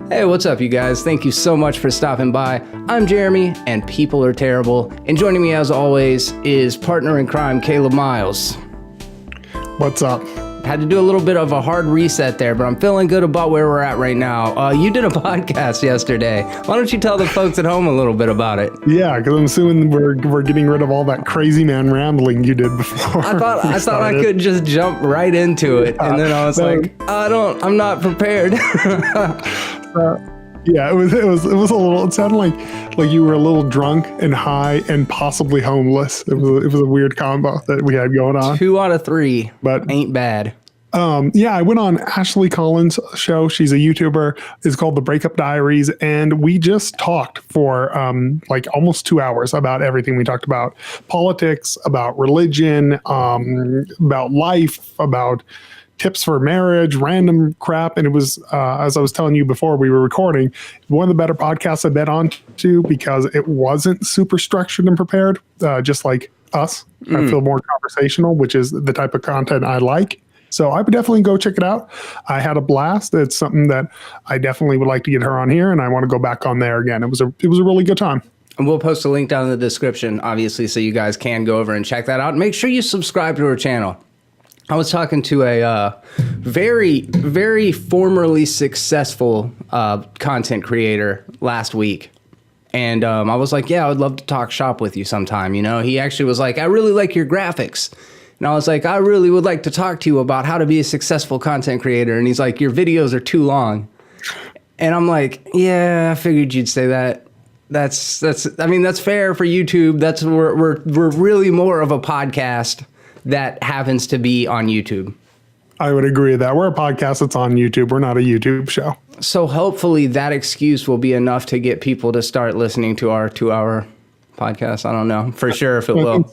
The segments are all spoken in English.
Hey, what's up, you guys? Thank you so much for stopping by. I'm Jeremy, and people are terrible. And joining me, as always, is partner in crime, Caleb Miles. What's up? Had to do a little bit of a hard reset there, but I'm feeling good about where we're at right now. You did a podcast yesterday. Why don't you tell the folks at home a little bit about it? Yeah, because I'm assuming we're getting rid of all that crazy man rambling you did before. I thought I could just jump right into it, and then I was like, I'm not prepared. Yeah, it was a little. It sounded like you were a little drunk and high and possibly homeless. It was a weird combo that we had going on. 2 out of 3, but ain't bad. Yeah, I went on Ashley Collins' show. She's a YouTuber. It's called The Breakup Diaries, and we just talked for like almost 2 hours about everything. We talked about politics, about religion, about life, about tips for marriage, random crap. And it was, as I was telling you before we were recording, one of the better podcasts I've been on to because it wasn't super structured and prepared, just like us. I feel more conversational, which is the type of content I like. So I would definitely go check it out. I had a blast. It's something that I definitely would like to get her on here, and I want to go back on there again. It was a really good time. And we'll post a link down in the description, obviously, so you guys can go over and check that out. Make sure you subscribe to her channel. I was talking to a very, very formerly successful content creator last week. And I was like, yeah, I would love to talk shop with you sometime. You know, he actually was like, I really like your graphics. And I was like, I really would like to talk to you about how to be a successful content creator. And he's like, your videos are too long. And I'm like, yeah, I figured you'd say that. That's fair for YouTube. We're really more of a podcast that happens to be on YouTube. I would agree with that. We're a podcast that's on YouTube. We're not a YouTube show. So hopefully that excuse will be enough to get people to start listening to our 2-hour podcast. I don't know for sure if it will.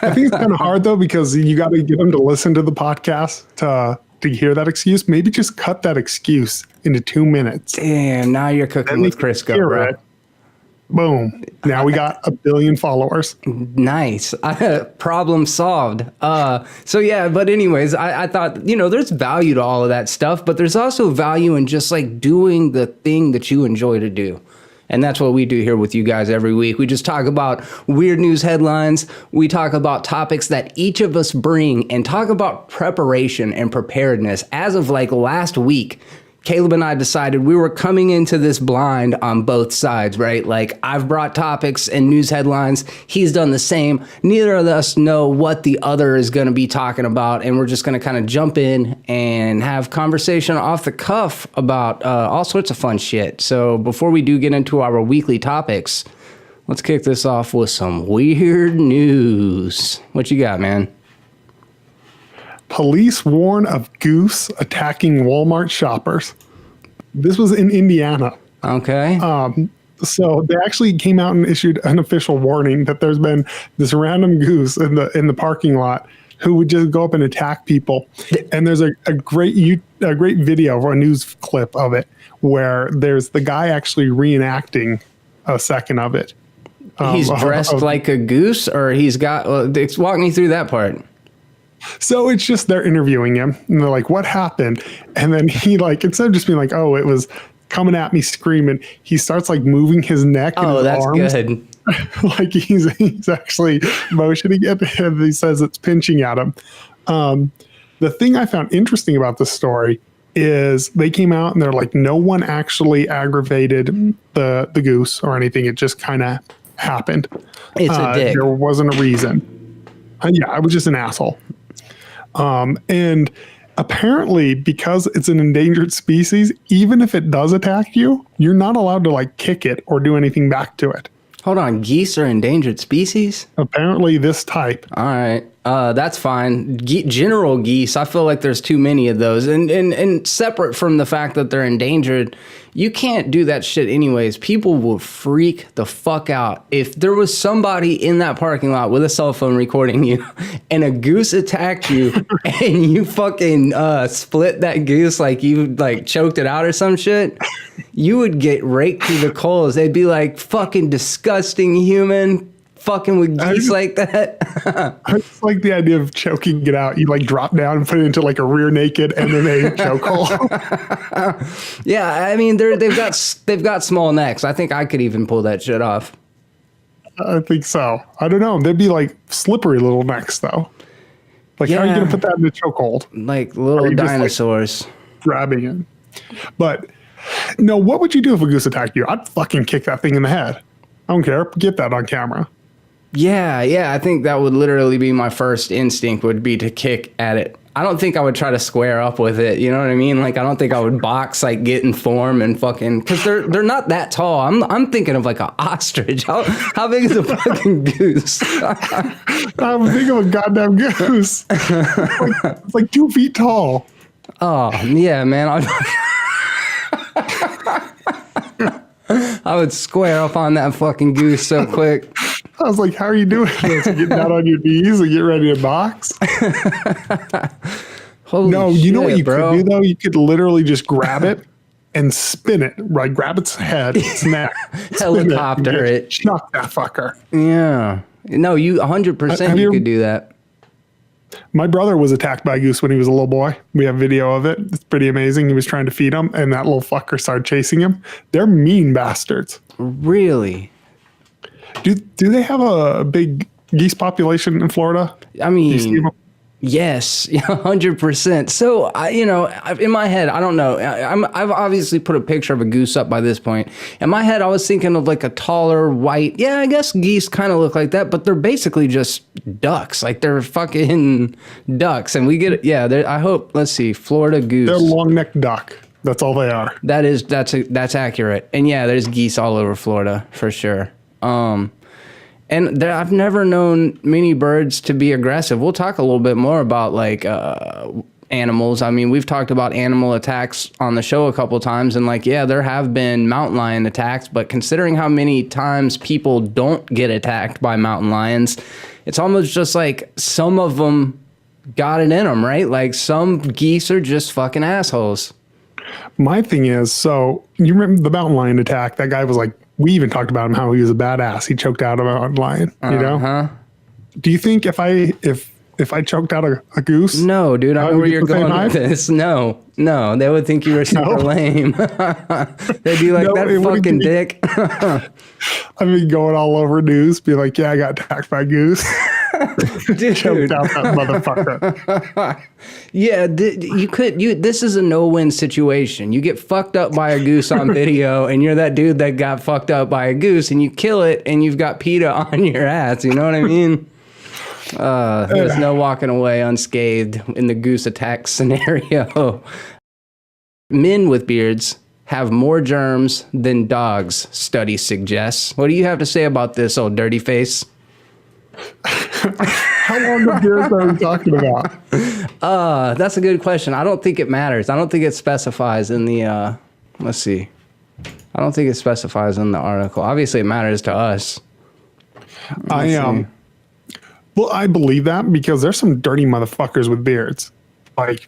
I think it's kind of hard though, because you got to get them to listen to the podcast to hear that excuse. Maybe just cut that excuse into 2 minutes. Damn, now you're cooking with Crisco, bro. Boom. Now we got 1 billion followers. Nice. Problem solved. So yeah, but anyways, I thought, there's value to all of that stuff, but there's also value in just like doing the thing that you enjoy to do. And that's what we do here with you guys every week. We just talk about weird news headlines. We talk about topics that each of us bring and talk about preparation and preparedness. As of like last week, Caleb and I decided we were coming into this blind on both sides, right? Like I've brought topics and news headlines. He's done the same. Neither of us know what the other is going to be talking about. And we're just going to kind of jump in and have conversation off the cuff about all sorts of fun shit. So before we do get into our weekly topics, let's kick this off with some weird news. What you got, man? Police warn of Goose attacking Walmart shoppers. This was in Indiana. Okay. So they actually came out and issued an official warning that there's been this random goose in the parking lot who would just go up and attack people. And there's a great video or a news clip of it where there's the guy actually reenacting a second of it. He's dressed like a goose, or he's got. Walk me through that part. So it's just they're interviewing him and they're like, what happened? And then he instead of just being like, oh, it was coming at me screaming, he starts like moving his neck and his arms. Good. Like he's actually motioning it, and he says it's pinching at him. The thing I found interesting about this story is they came out and they're like, no one actually aggravated the goose or anything. It just kind of happened. It's a dick. There wasn't a reason. Yeah, I was just an asshole. And apparently, because it's an endangered species, even if it does attack you, you're not allowed to like kick it or do anything back to it. Hold on, geese are endangered species? Apparently this type. All right. That's fine. General geese, I feel like there's too many of those. And separate from the fact that they're endangered, you can't do that shit anyways. People will freak the fuck out. If there was somebody in that parking lot with a cell phone recording you and a goose attacked you and you fucking split that goose like you like choked it out or some shit, you would get raked through the coals. They'd be like, fucking disgusting human. fucking with geese like that. I just like the idea of choking it out. You like drop down and put it into like a rear naked MMA chokehold. Yeah, I mean they've got small necks. I think I could even pull that shit off. I think so. I don't know. They'd be like slippery little necks though. Like how are you gonna put that in a chokehold? Like little dinosaurs. Just, like, grabbing it. But no, what would you do if a goose attacked you? I'd fucking kick that thing in the head. I don't care. Get that on camera. Yeah, I think that would literally be my first instinct would be to kick at it. I don't think I would try to square up with it. You know what I mean? Like I don't think I would box, like get in form and fucking, because they're not that tall. I'm thinking of like an ostrich. How big is a fucking goose? I'm thinking of a goddamn goose. It's like 2 feet tall. Oh yeah, man. I would square up on that fucking goose so quick. I was like, how are you doing this? Getting down on your knees and get ready to box? Holy you know what you bro. could do, though? You could literally just grab it and spin it, right? Grab its head, its neck, helicopter it. Chuck that fucker. Yeah. No, you 100% you could do that. My brother was attacked by a goose when he was a little boy. We have video of it. It's pretty amazing. He was trying to feed him, and that little fucker started chasing him. They're mean bastards. Really? Do they have a big geese population in Florida? I mean, yes, 100%. So in my head, I don't know. I've obviously put a picture of a goose up by this point. In my head, I was thinking of like a taller white. Yeah, I guess geese kind of look like that, but they're basically just ducks. Like they're fucking ducks, and we get it. Yeah, I hope. Let's see, Florida goose. They're long-necked duck. That's all they are. That's accurate. And yeah, there's geese all over Florida for sure. And I've never known many birds to be aggressive. We'll talk a little bit more about like animals. I mean, we've talked about animal attacks on the show a couple times, and like, yeah, there have been mountain lion attacks, but considering how many times people don't get attacked by mountain lions, it's almost just like some of them got it in them, right? Like some geese are just fucking assholes. My thing is, so you remember the mountain lion attack? That guy was like, we even talked about him, how he was a badass. He choked out a mountain lion, you know? Do you think if I choked out a goose? No, dude, I know where you're going with this. No, they would think you were super lame. They'd be like, that fucking dick. I mean, going all over news, be like, yeah, I got attacked by a goose. Dude. Choked out that motherfucker. Yeah, this is a no-win situation. You get fucked up by a goose on video, and you're that dude that got fucked up by a goose, and you kill it, and you've got PETA on your ass. You know what I mean? There's no walking away unscathed in the goose attack scenario. Men with beards have more germs than dogs, study suggests. What do you have to say about this, old dirty face? How long of beards are we talking about? That's a good question. I don't think it matters. I don't think it specifies in the, let's see. I don't think it specifies in the article. Obviously, it matters to us. Well, I believe that because there's some dirty motherfuckers with beards. Like,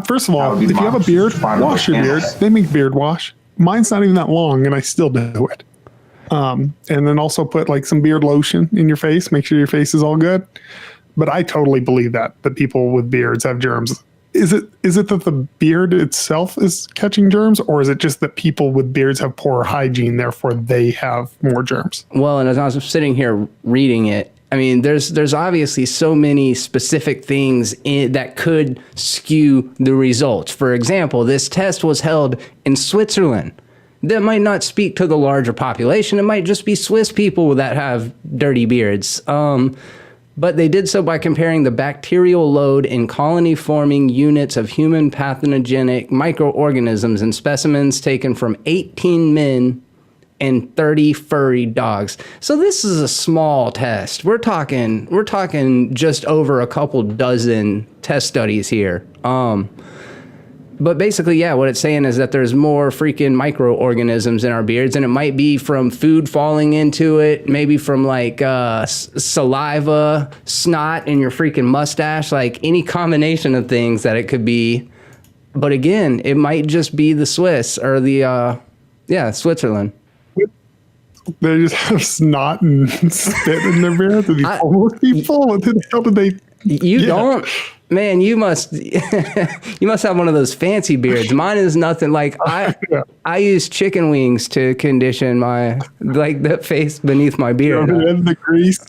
first of all, if you have a beard, wash your beard. They make beard wash. Mine's not even that long, and I still do it. And then also put like some beard lotion in your face. Make sure your face is all good. But I totally believe that people with beards have germs. Is it that the beard itself is catching germs, or is it just that people with beards have poor hygiene, therefore they have more germs? Well, and as I was sitting here reading it, I mean, there's obviously so many specific things that could skew the results. For example, this test was held in Switzerland. That might not speak to the larger population. It might just be Swiss people that have dirty beards. But they did so by comparing the bacterial load in colony-forming units of human pathogenic microorganisms in specimens taken from 18 men and 30 furry dogs. So this is a small test. We're talking just over a couple dozen test studies here. But basically, yeah, what it's saying is that there's more freaking microorganisms in our beards, and it might be from food falling into it, maybe from like saliva, snot in your freaking mustache, like any combination of things that it could be. But again, it might just be the Swiss or the, Switzerland. They just have snot and spit in their beard. These homeless people. What the hell did they? You don't, man. You must you must have one of those fancy beards. Mine is nothing. Like I use chicken wings to condition my the face beneath my beard. In the grease.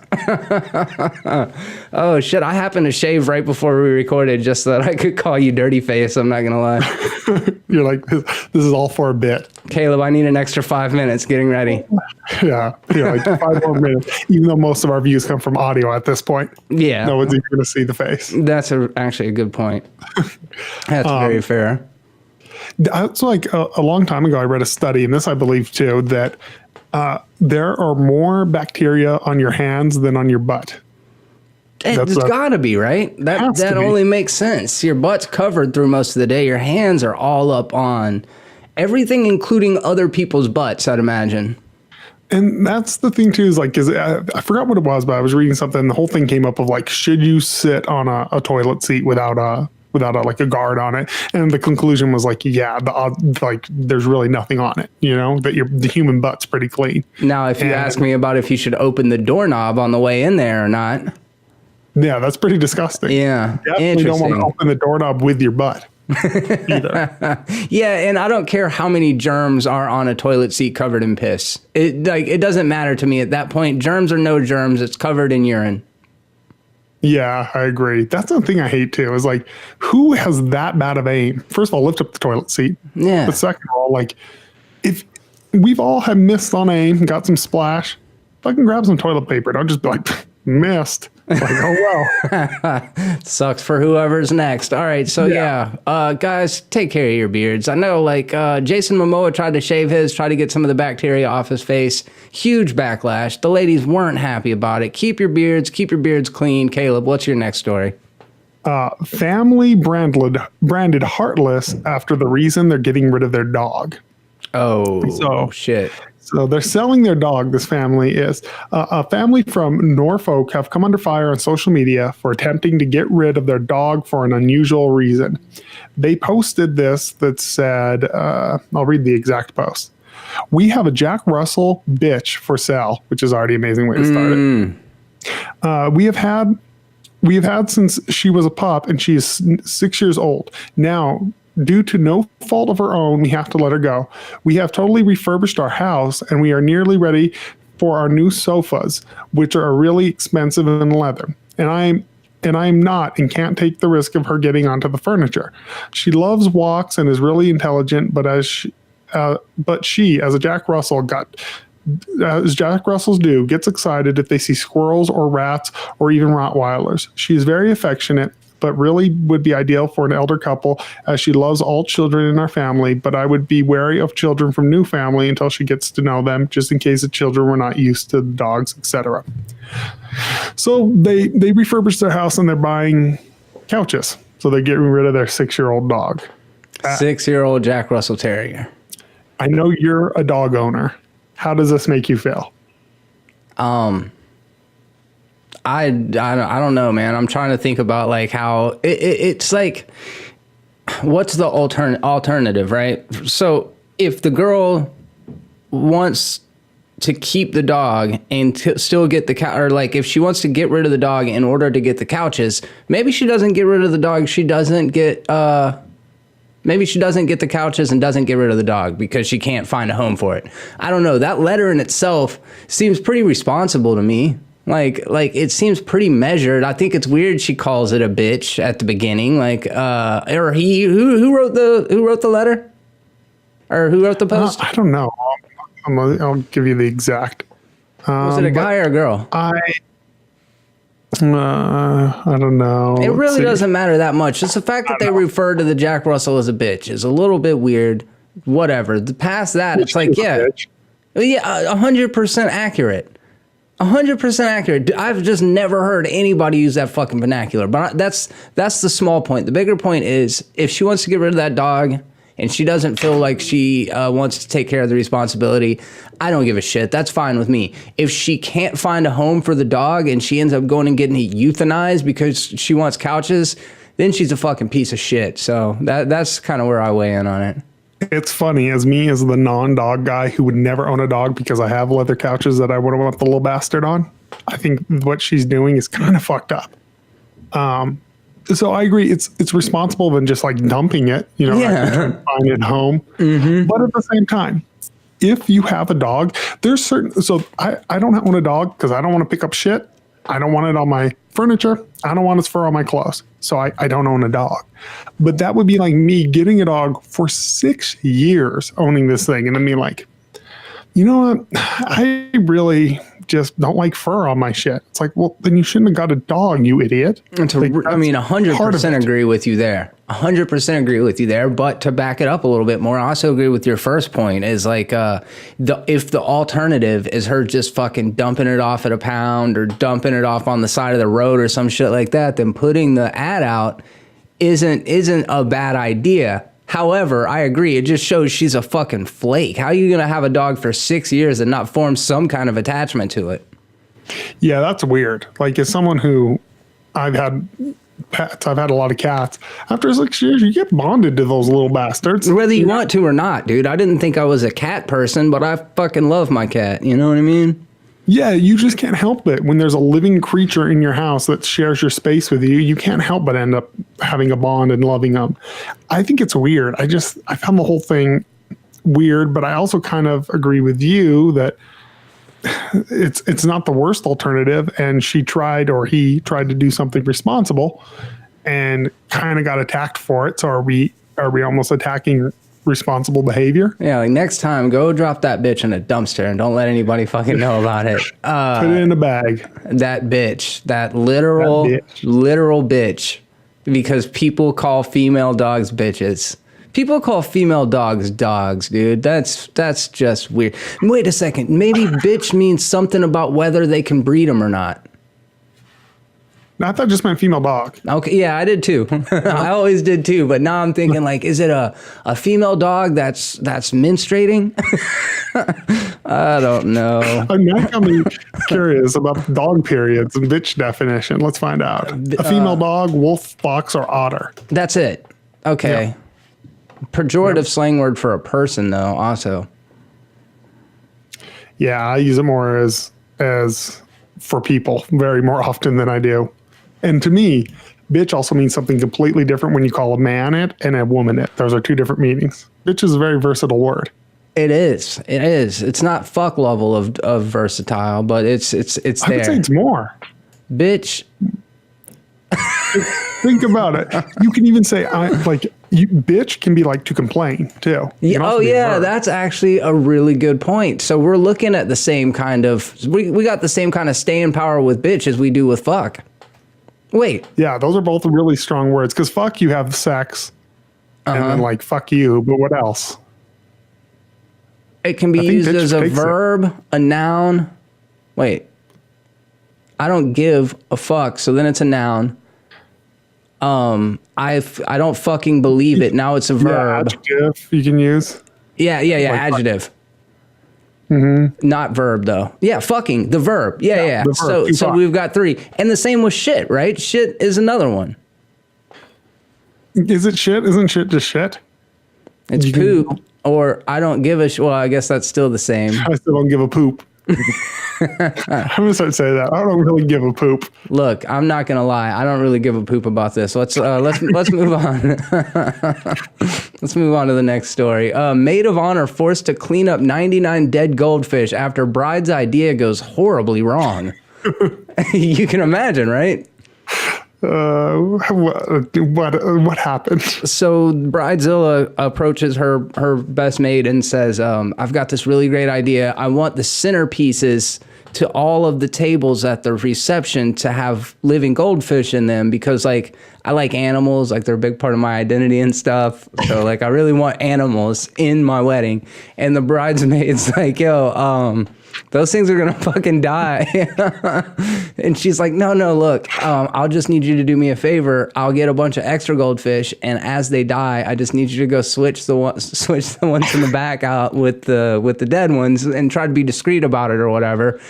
Oh shit! I happened to shave right before we recorded just so that I could call you dirty face. I'm not gonna lie. You're like, this is all for a bit. Caleb, I need an extra 5 minutes getting ready. Yeah, like 5 more minutes. Even though most of our views come from audio at this point. Yeah, no one's even going to see the face. That's actually a good point. That's very fair. It's like a long time ago, I read a study, and this I believe too, that there are more bacteria on your hands than on your butt. It's got to be, right? That only makes sense. Your butt's covered through most of the day. Your hands are all up on everything, including other people's butts, I'd imagine. And that's the thing too, is like, cause I forgot what it was, but I was reading something. The whole thing came up of like, should you sit on a toilet seat without a guard on it? And the conclusion was like, yeah, there's really nothing on it, that the human butt's pretty clean. Now, if you ask me about if you should open the doorknob on the way in there or not. Yeah, that's pretty disgusting. Yeah. Definitely don't want to open the doorknob with your butt. Either. Yeah, and I don't care how many germs are on a toilet seat covered in piss. It doesn't matter to me at that point. Germs or no germs, it's covered in urine. Yeah, I agree. That's the thing I hate too, is like, who has that bad of aim? First of all, lift up the toilet seat. Yeah. But second of all, like, if we've all had missed on aim, got some splash, fucking grab some toilet paper. Don't just be like, missed. Like, oh well. Sucks for whoever's next. All right, so guys, take care of your beards. I know, like, Jason Momoa tried to shave his, try to get some of the bacteria off his face. Huge backlash. The ladies weren't happy about it. Keep your beards clean. Caleb, what's your next story? Family branded heartless after the reason they're getting rid of their dog. Oh, shit. So they're selling their dog, this family is. A family from Norfolk have come under fire on social media for attempting to get rid of their dog for an unusual reason. They posted this that said, I'll read the exact post. We have a Jack Russell bitch for sale, which is already an amazing way to start it. We have had since she was a pup, and she is 6 years old. Now, due to no fault of her own, we have to let her go. We have totally refurbished our house, and we are nearly ready for our new sofas, which are really expensive in leather. And I'm not and can't take the risk of her getting onto the furniture. She loves walks and is really intelligent, but she, as a Jack Russell, as Jack Russells do, gets excited if they see squirrels or rats or even Rottweilers. She is very affectionate, but really would be ideal for an elder couple, as she loves all children in our family, but I would be wary of children from new family until she gets to know them, just in case the children were not used to the dogs, etc. So they refurbished their house and they're buying couches. So they're getting rid of their 6-year-old dog. 6-year-old Jack Russell Terrier. I know you're a dog owner. How does this make you feel? I don't know, man. I'm trying to think about like how it's like, what's the alternative, right? So if the girl wants to keep the dog and still get the couch, or like if she wants to get rid of the dog in order to get the couches, maybe she doesn't get rid of the dog. Maybe she doesn't get the couches and doesn't get rid of the dog because she can't find a home for it. I don't know. That letter in itself seems pretty responsible to me. Like it seems pretty measured. I think it's weird she calls it a bitch at the beginning. Like, or who wrote the letter, or who wrote the post? I don't know. I'll give you the exact. Was it a guy or a girl? I don't know. It really doesn't matter that much. Just the fact that they refer to the Jack Russell as a bitch is a little bit weird. Whatever. Past that, it's like, yeah, 100% accurate. 100% accurate. I've just never heard anybody use that fucking vernacular. But that's the small point. The bigger point is, if she wants to get rid of that dog and she doesn't feel like she wants to take care of the responsibility, I don't give a shit. That's fine with me. If she can't find a home for the dog and she ends up going and getting it euthanized because she wants couches, then she's a fucking piece of shit. So that's kind of where I weigh in on it. It's funny as me as the non-dog guy who would never own a dog because I have leather couches that I wouldn't want the little bastard on. I think what she's doing is kind of fucked up. So I agree. It's responsible than just like dumping it, you know, find it home. But at the same time, if you have a dog, there's certain, so I don't own a dog because I don't want to pick up shit. I don't want it on my furniture. I don't want its fur on my clothes. So I don't own a dog. But that would be like me getting a dog for 6 years owning this thing. And then being like, you know what? I really just don't like fur on my shit. It's like, well, then you shouldn't have got a dog, you idiot. Like, I mean, 100% agree with you there. 100% agree with you there. But to back it up a little bit more, I also agree with your first point is like, if the alternative is her just fucking dumping it off at a pound or dumping it off on the side of the road or some shit like that, then putting the ad out isn't a bad idea. However, I agree. It just shows she's a fucking flake. How are you going to have a dog for 6 years and not form some kind of attachment to it? Yeah, that's weird. Like, as someone who I've had pets, I've had a lot of cats. After 6 years, you get bonded to those little bastards. Whether you want to or not, dude. I didn't think I was a cat person, but I fucking love my cat. You know what I mean? Yeah, you just can't help it. When there's a living creature in your house that shares your space with you, you can't help but end up having a bond and loving them. I think it's weird. I found the whole thing weird, but I also kind of agree with you that it's not the worst alternative. And he tried to do something responsible and kind of got attacked for it. So are we almost attacking responsible behavior? Yeah, like next time, go drop that bitch in a dumpster and don't let anybody fucking know about it. Put it in a bag. That bitch, that literal bitch, because people call female dogs bitches. People call female dogs dogs, dude. That's just weird. Wait a second, maybe bitch means something about whether they can breed them or not. I thought it just meant female dog. Okay, yeah, I did too. I always did too, but now I'm thinking like, is it a female dog that's menstruating? I don't know. I'm now coming curious about dog periods and bitch definition. Let's find out. A female dog, wolf, fox, or otter. That's it. Okay. Yeah. Pejorative slang word for a person, though. Also. Yeah, I use it more as for people very more often than I do. And to me, bitch also means something completely different when you call a man it and a woman it. Those are two different meanings. Bitch is a very versatile word. It is. It is. It's not fuck level of versatile, but it's there. I would say it's more. Bitch. Think about it. You can even say bitch can be like to complain too. Yeah, oh yeah, that's actually a really good point. So we're looking at the same kind of we got the same kind of staying power with bitch as we do with fuck. Wait. Yeah, those are both really strong words because fuck you have sex, and then like fuck you, but what else? It can be used as a verb, a noun. Wait. I don't give a fuck, so then it's a noun. I don't fucking believe it. Now it's a verb. Yeah, adjective you can use. Yeah, adjective. Mm-hmm. Not verb though. Yeah, fucking the verb. Yeah. The verb. So we've got three, and the same with shit, right? Shit is another one. Is it shit? Isn't shit just shit? It's poop, or I don't give a. Well, I guess that's still the same. I still don't give a poop. I'm gonna start saying that. I don't really give a poop. Look, I'm not gonna lie. I don't really give a poop about this. Let's move on. Let's move on to the next story. Maid of honor forced to clean up 99 dead goldfish after bride's idea goes horribly wrong. You can imagine, right? What happened? So Bridezilla approaches her best maid and says, I've got this really great idea. I want the centerpieces to all of the tables at the reception to have living goldfish in them because like I like animals, like they're a big part of my identity and stuff. So like I really want animals in my wedding. And the bridesmaid's like, yo, those things are gonna fucking die. And she's like, no, look, I'll just need you to do me a favor. I'll get a bunch of extra goldfish, and as they die, I just need you to go switch the ones in the back out with the dead ones and try to be discreet about it or whatever.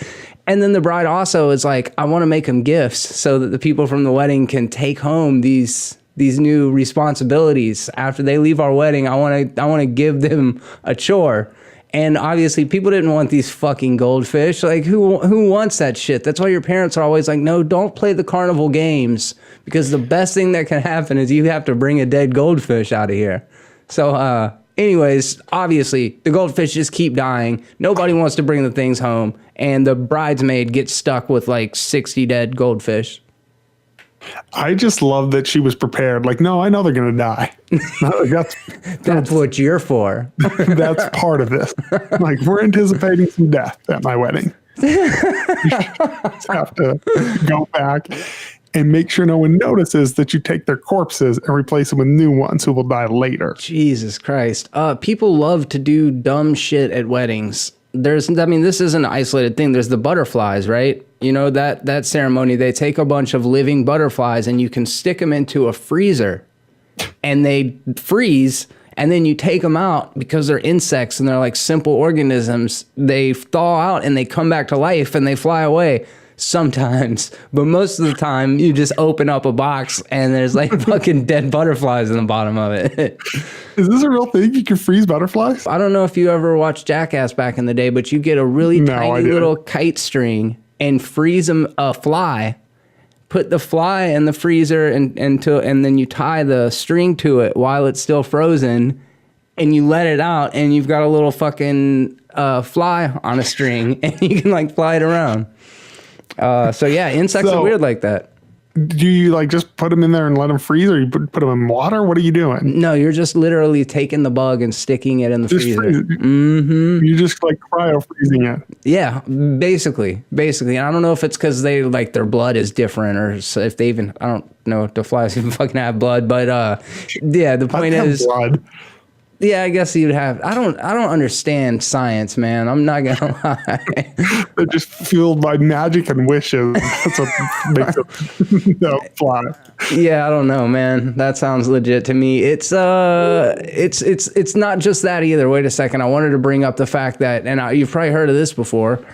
And then the bride also is like, I want to make them gifts so that the people from the wedding can take home these these new responsibilities after they leave our wedding. I want to give them a chore. And obviously people didn't want these fucking goldfish. Like who wants that shit? That's why your parents are always like, no, don't play the carnival games, because the best thing that can happen is you have to bring a dead goldfish out of here. So anyways, obviously the goldfish just keep dying. Nobody wants to bring the things home. And the bridesmaid gets stuck with like 60 dead goldfish. I just love that she was prepared. Like, no, I know they're going to die. That's what you're for. That's part of this. Like, we're anticipating some death at my wedding. You just have to go back and make sure no one notices that you take their corpses and replace them with new ones who will die later. Jesus Christ. People love to do dumb shit at weddings. This isn't an isolated thing. There's the butterflies, right? You know, that ceremony, they take a bunch of living butterflies and you can stick them into a freezer and they freeze, and then you take them out because they're insects and they're like simple organisms. They thaw out and they come back to life and they fly away sometimes. But most of the time you just open up a box and there's like fucking dead butterflies in the bottom of it. Is this a real thing? You can freeze butterflies? I don't know if you ever watched Jackass back in the day, but you get a really tiny little kite string and freeze a fly, put the fly in the freezer and then you tie the string to it while it's still frozen, and you let it out, and you've got a little fucking fly on a string, and you can like fly it around. So yeah, insects are weird like that. Do you like just put them in there and let them freeze, or you put them in water? What are you doing? No, you're just literally taking the bug and sticking it in the freezer. Mm-hmm. You just like cryo freezing it. Yeah, basically. And I don't know if it's because they like their blood is different, or if they even, I don't know if the flies even fucking have blood, but yeah, the point is blood. Yeah, I guess you'd have. I don't understand science, man. I'm not gonna lie. They're just fueled by magic and wishes. That's what makes them fly. Yeah, I don't know, man. That sounds legit to me. It's not just that either. Wait a second. I wanted to bring up the fact that, and you've probably heard of this before.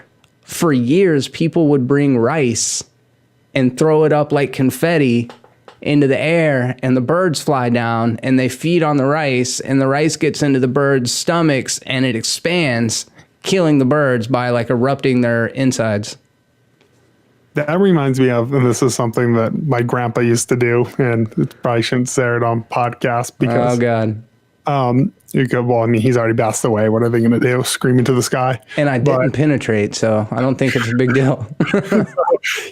For years, people would bring rice and throw it up like confetti into the air, and the birds fly down and they feed on the rice, and the rice gets into the birds' stomachs and it expands, killing the birds by like erupting their insides. That reminds me of, and this is something that my grandpa used to do, and it probably shouldn't say it on podcast because, oh God. Well, I mean, he's already passed away. What are they going to do? Scream into the sky? And I didn't penetrate, so I don't think it's a big deal.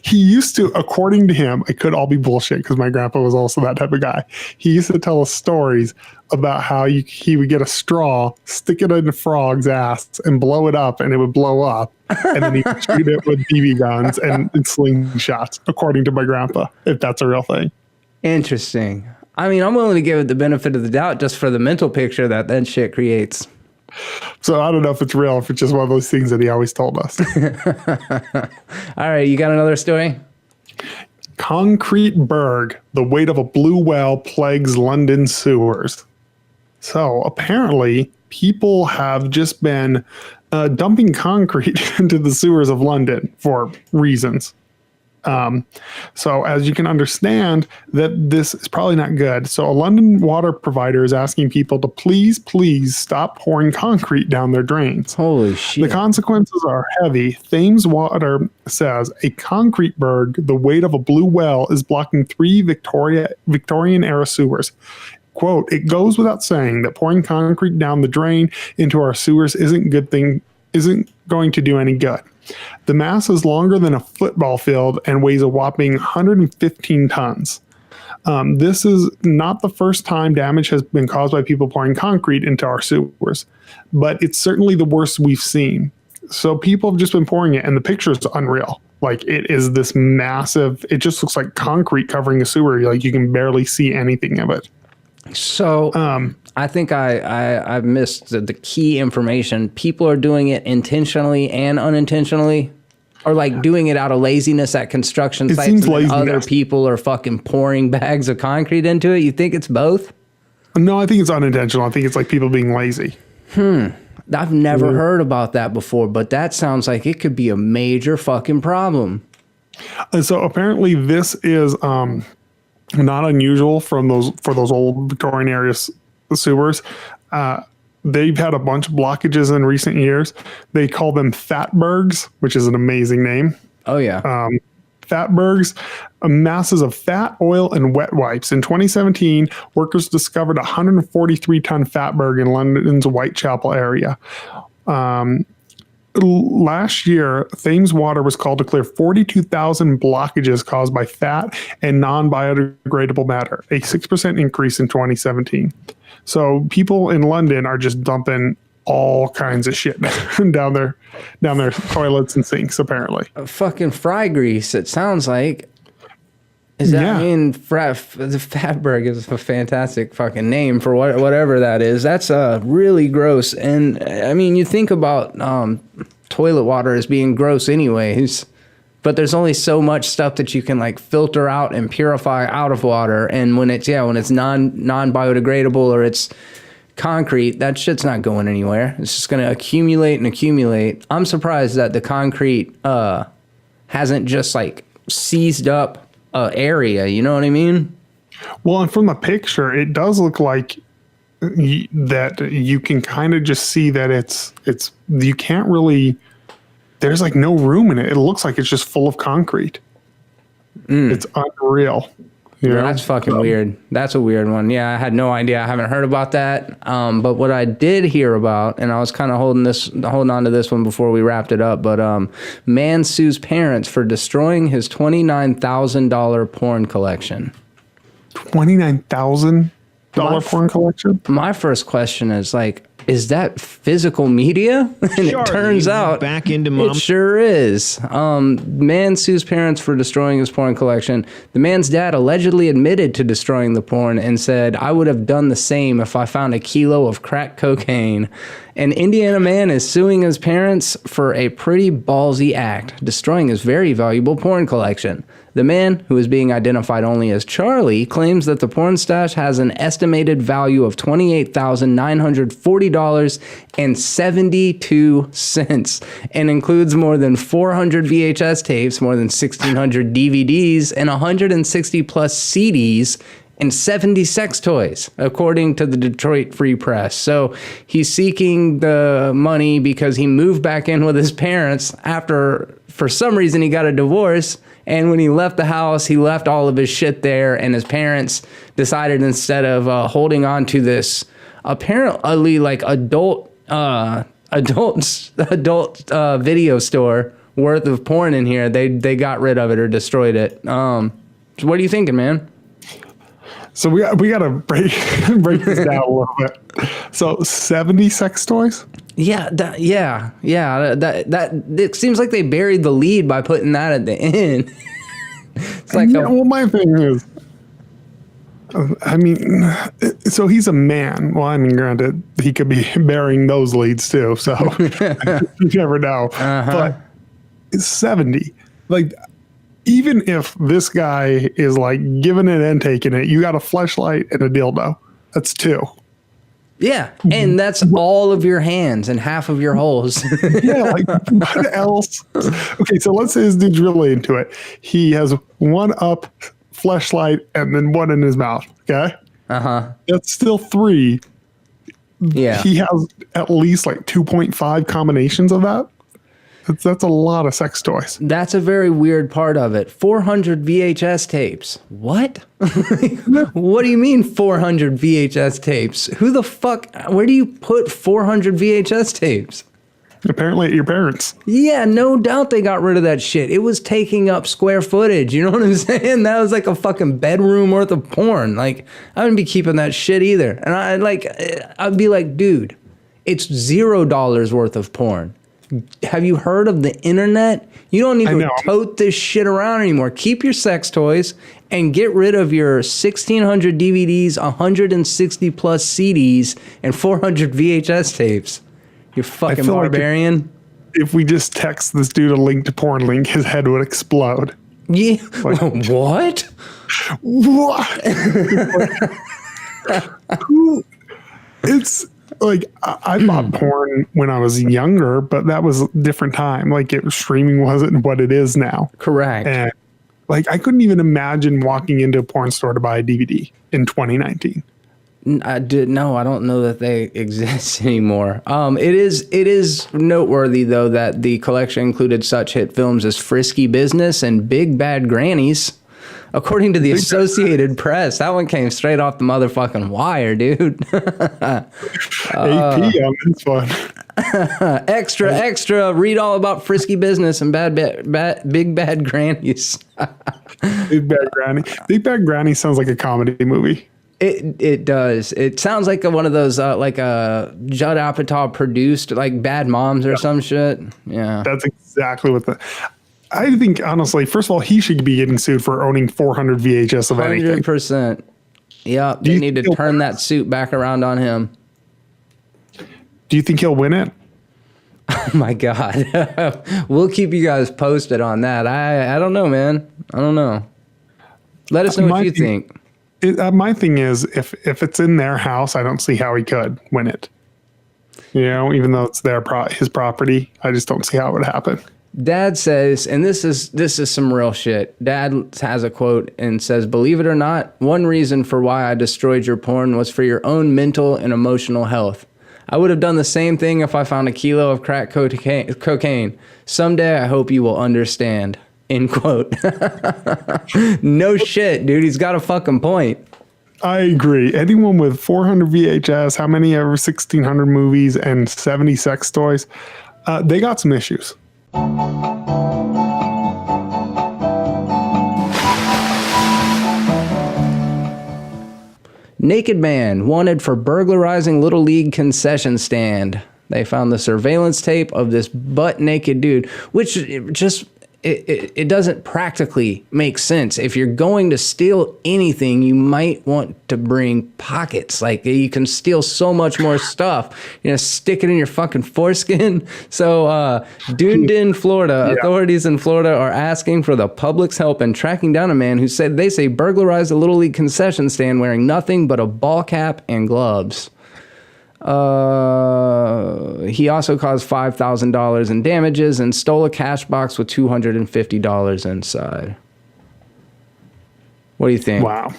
He used to, according to him, it could all be bullshit because my grandpa was also that type of guy. He used to tell us stories about how he would get a straw, stick it in a frog's ass, and blow it up, and it would blow up. And then he would shoot it with BB guns and slingshots, according to my grandpa, if that's a real thing. Interesting. I mean, I'm willing to give it the benefit of the doubt just for the mental picture that shit creates. So I don't know if it's real, if it's just one of those things that he always told us. All right, you got another story? Concreteberg, the weight of a blue whale plagues London sewers. So apparently people have just been dumping concrete into the sewers of London for reasons. So as you can understand, that this is probably not good. So a London water provider is asking people to please stop pouring concrete down their drains. Holy shit. The consequences are heavy. Thames Water says a Concreteberg, the weight of a blue whale, is blocking 3 Victorian era sewers. Quote, it goes without saying that pouring concrete down the drain into our sewers isn't going to do any good. The mass is longer than a football field and weighs a whopping 115 tons. This is not the first time damage has been caused by people pouring concrete into our sewers, but it's certainly the worst we've seen. So people have just been pouring it, and the picture is unreal. Like, it is this massive, it just looks like concrete covering a sewer. Like, you can barely see anything of it. So I think I missed the key information. People are doing it intentionally and unintentionally, or like doing it out of laziness at construction sites. It seems laziness. Other people are fucking pouring bags of concrete into it. You think it's both? No, I think it's unintentional. I think it's like people being lazy. I've never heard about that before, but that sounds like it could be a major fucking problem. And so apparently this is not unusual for those old Victorian era sewers. They've had a bunch of blockages in recent years. They call them fatbergs, which is an amazing name. Oh yeah. Fatbergs, masses of fat, oil, and wet wipes. In 2017, workers discovered a 143-ton fatberg in London's Whitechapel area. Last year, Thames Water was called to clear 42,000 blockages caused by fat and non-biodegradable matter, a 6% increase in 2017. So people in London are just dumping all kinds of shit down their toilets and sinks, apparently. Fucking fry grease, it sounds like. Is that, I mean, the fatberg is a fantastic fucking name for whatever that is. That's really gross. And I mean, you think about toilet water as being gross anyways, but there's only so much stuff that you can like filter out and purify out of water. And when it's non-biodegradable or it's concrete, that shit's not going anywhere. It's just going to accumulate and accumulate. I'm surprised that the concrete hasn't just like seized up area, you know what I mean? Well, and from the picture, it does look like that you can kind of just see that it's you can't really, there's like no room in it. It looks like it's just full of concrete. It's unreal. Yeah, that's fucking weird. That's a weird one. Yeah, I had no idea. I haven't heard about that. But what I did hear about, and I was kind of holding on to this one before we wrapped it up, but man sues parents for destroying his $29,000 porn collection. $29,000 porn collection? My first question is like, is that physical media? And it turns out back into mom. It sure is. Man sues parents for destroying his porn collection. The man's dad allegedly admitted to destroying the porn and said, "I would have done the same if I found a kilo of crack cocaine." An Indiana man is suing his parents for a pretty ballsy act, destroying his very valuable porn collection. The man, who is being identified only as Charlie, claims that the porn stash has an estimated value of $28,940.72 and includes more than 400 VHS tapes, more than 1,600 DVDs, and 160 plus CDs and 70 sex toys, according to the Detroit Free Press. So he's seeking the money because he moved back in with his parents after, for some reason, he got a divorce. And when he left the house, he left all of his shit there, and his parents decided, instead of holding on to this apparently like adult video store worth of porn in here, they got rid of it or destroyed it. So what are you thinking, man? So we got to break this down a little bit. So 70 sex toys? Yeah, that it seems like they buried the lead by putting that at the end. It's like, well, my thing is, I mean, so he's a man. Well, I mean, granted, he could be burying those leads too. So you never know. But it's 70. Like, even if this guy is like giving it and taking it, you got a fleshlight and a dildo. That's 2. Yeah, and that's all of your hands and half of your holes. Yeah, like what else? Okay, so let's say this dude's really into it. He has one up fleshlight and then one in his mouth. Okay. That's still 3. Yeah. He has at least like 2.5 combinations of that. That's a lot of sex toys. That's a very weird part of it. 400 VHS tapes. What? What do you mean 400 VHS tapes? Who the fuck? Where do you put 400 VHS tapes? Apparently at your parents. Yeah, no doubt they got rid of that shit. It was taking up square footage. You know what I'm saying? That was like a fucking bedroom worth of porn. Like, I wouldn't be keeping that shit either. And I'd be like, dude, it's $0 worth of porn. Have you heard of the internet? You don't need to tote this shit around anymore. Keep your sex toys and get rid of your 1,600 DVDs, 160 plus CDs, and 400 VHS tapes. You fucking barbarian. Like if we just text this dude a link to porn link, his head would explode. Yeah. Like, what? What? It's like I bought porn when I was younger, but that was a different time. Like streaming wasn't what it is now. Correct. And Like, I couldn't even imagine walking into a porn store to buy a DVD in 2019. I don't know that they exist anymore. It is noteworthy though that the collection included such hit films as Frisky Business and Big Bad Grannies. According to the Associated Press, that one came straight off the motherfucking wire, dude. AP on this one. Extra. Read all about Frisky Business and Big Bad Grannies. Big Bad Granny. Big Bad Granny sounds like a comedy movie. It does. It sounds like one of those like Judd Apatow produced like Bad Moms or some shit. Yeah, that's exactly what I think. Honestly, first of all, he should be getting sued for owning 400 VHS of anything. 100%. Yeah, they need to turn that suit back around on him. Do you think he'll win it? Oh my God, we'll keep you guys posted on that. I don't know, man. I don't know. Let us know what you think. My thing is, if it's in their house, I don't see how he could win it. You know, even though it's his property, I just don't see how it would happen. Dad says, and this is some real shit. Dad has a quote and says, "Believe it or not, one reason for why I destroyed your porn was for your own mental and emotional health. I would have done the same thing if I found a kilo of crack cocaine. Someday I hope you will understand." End quote. No shit, dude. He's got a fucking point. I agree. Anyone with 400 VHS, how many ever 1,600 movies, and 70 sex toys, they got some issues. Naked man wanted for burglarizing Little League concession stand. They found the surveillance tape of this butt naked dude, which just... It doesn't practically make sense. If you're going to steal anything, you might want to bring pockets. Like, you can steal so much more stuff. You know, stick it in your fucking foreskin. So, Dunedin, Florida, authorities in Florida are asking for the public's help in tracking down a man who they say burglarized a Little League concession stand wearing nothing but a ball cap and gloves. He also caused $5,000 in damages and stole a cash box with $250 inside. What do you think? Wow.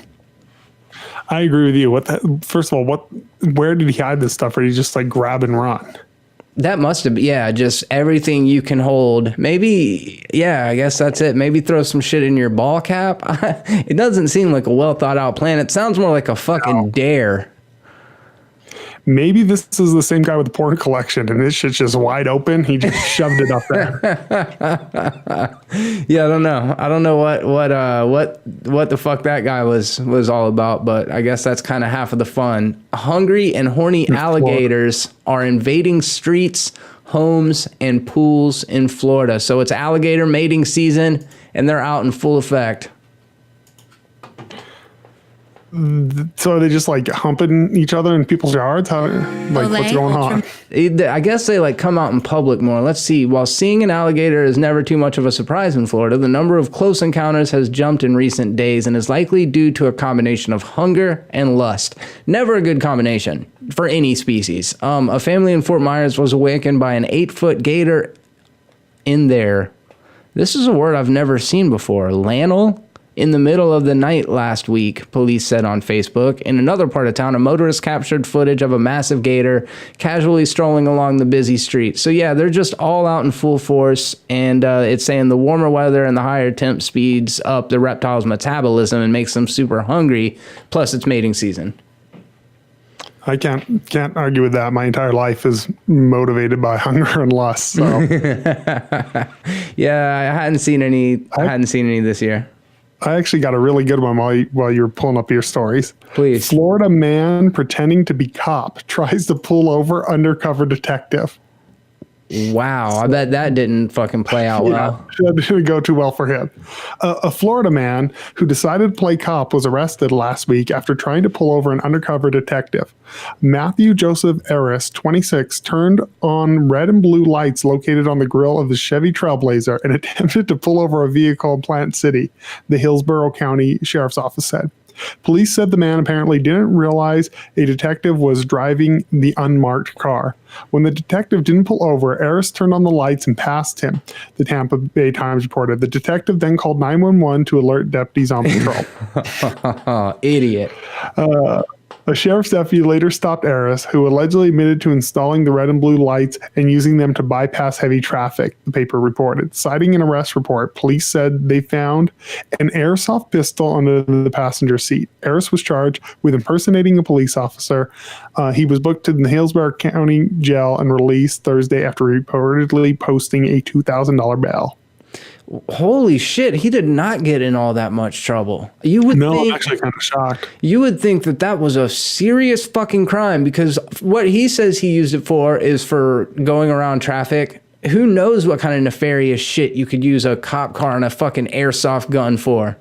I agree with you. First of all, where did he hide this stuff? Or did he just like grab and run? That must have been, just everything you can hold. Maybe, I guess that's it. Maybe throw some shit in your ball cap. It doesn't seem like a well thought out plan. It sounds more like a fucking dare. Maybe this is the same guy with the porn collection and this shit's just wide open. He just shoved it up there. Yeah, I don't know. I don't know what the fuck that guy was all about, but I guess that's kind of half of the fun. Hungry and horny alligators are invading streets, homes, and pools in Florida. So it's alligator mating season and they're out in full effect. So are they just like humping each other in people's yards? What's going on? I guess they like come out in public more. Let's see. While seeing an alligator is never too much of a surprise in Florida, the number of close encounters has jumped in recent days and is likely due to a combination of hunger and lust. Never a good combination for any species. A family in Fort Myers was awakened by an 8-foot gator in there. This is a word I've never seen before. Lannel? In the middle of the night last week, police said on Facebook. In another part of town, a motorist captured footage of a massive gator casually strolling along the busy street. So yeah, they're just all out in full force, and it's saying the warmer weather and the higher temp speeds up the reptile's metabolism and makes them super hungry, plus it's mating season. I can't argue with that. My entire life is motivated by hunger and lust. So. Yeah, I hadn't seen any this year. I actually got a really good one while you were pulling up your stories. Please. Florida man pretending to be cop tries to pull over undercover detective. Wow, I bet that didn't fucking play out well. That didn't go too well for him. A Florida man who decided to play cop was arrested last week after trying to pull over an undercover detective. Matthew Joseph Eris, 26, turned on red and blue lights located on the grill of the Chevy Trailblazer and attempted to pull over a vehicle in Plant City, the Hillsborough County Sheriff's Office said. Police said the man apparently didn't realize a detective was driving the unmarked car. When the detective didn't pull over, Eris turned on the lights and passed him, the Tampa Bay Times reported. The detective then called 911 to alert deputies on patrol. Idiot. A sheriff's deputy later stopped Eris, who allegedly admitted to installing the red and blue lights and using them to bypass heavy traffic, the paper reported. Citing an arrest report, police said they found an airsoft pistol under the passenger seat. Eris was charged with impersonating a police officer. He was booked to the Hillsborough County Jail and released Thursday after reportedly posting a $2,000 bail. Holy shit, he did not get in all that much trouble. I'm actually kind of shocked. You would think that was a serious fucking crime, because what he says he used it for is for going around traffic. Who knows what kind of nefarious shit you could use a cop car and a fucking airsoft gun for?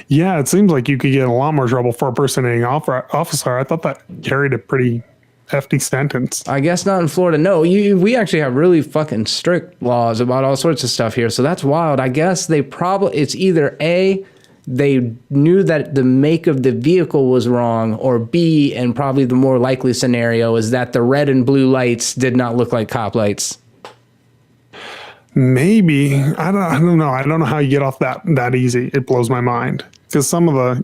Yeah, it seems like you could get in a lot more trouble for impersonating an officer. I thought that carried a pretty hefty sentence. I guess not in Florida. No, we actually have really fucking strict laws about all sorts of stuff here. So that's wild. I guess it's either A, they knew that the make of the vehicle was wrong, or B, and probably the more likely scenario is that the red and blue lights did not look like cop lights. Maybe. I don't know. I don't know how you get off that easy. It blows my mind. Because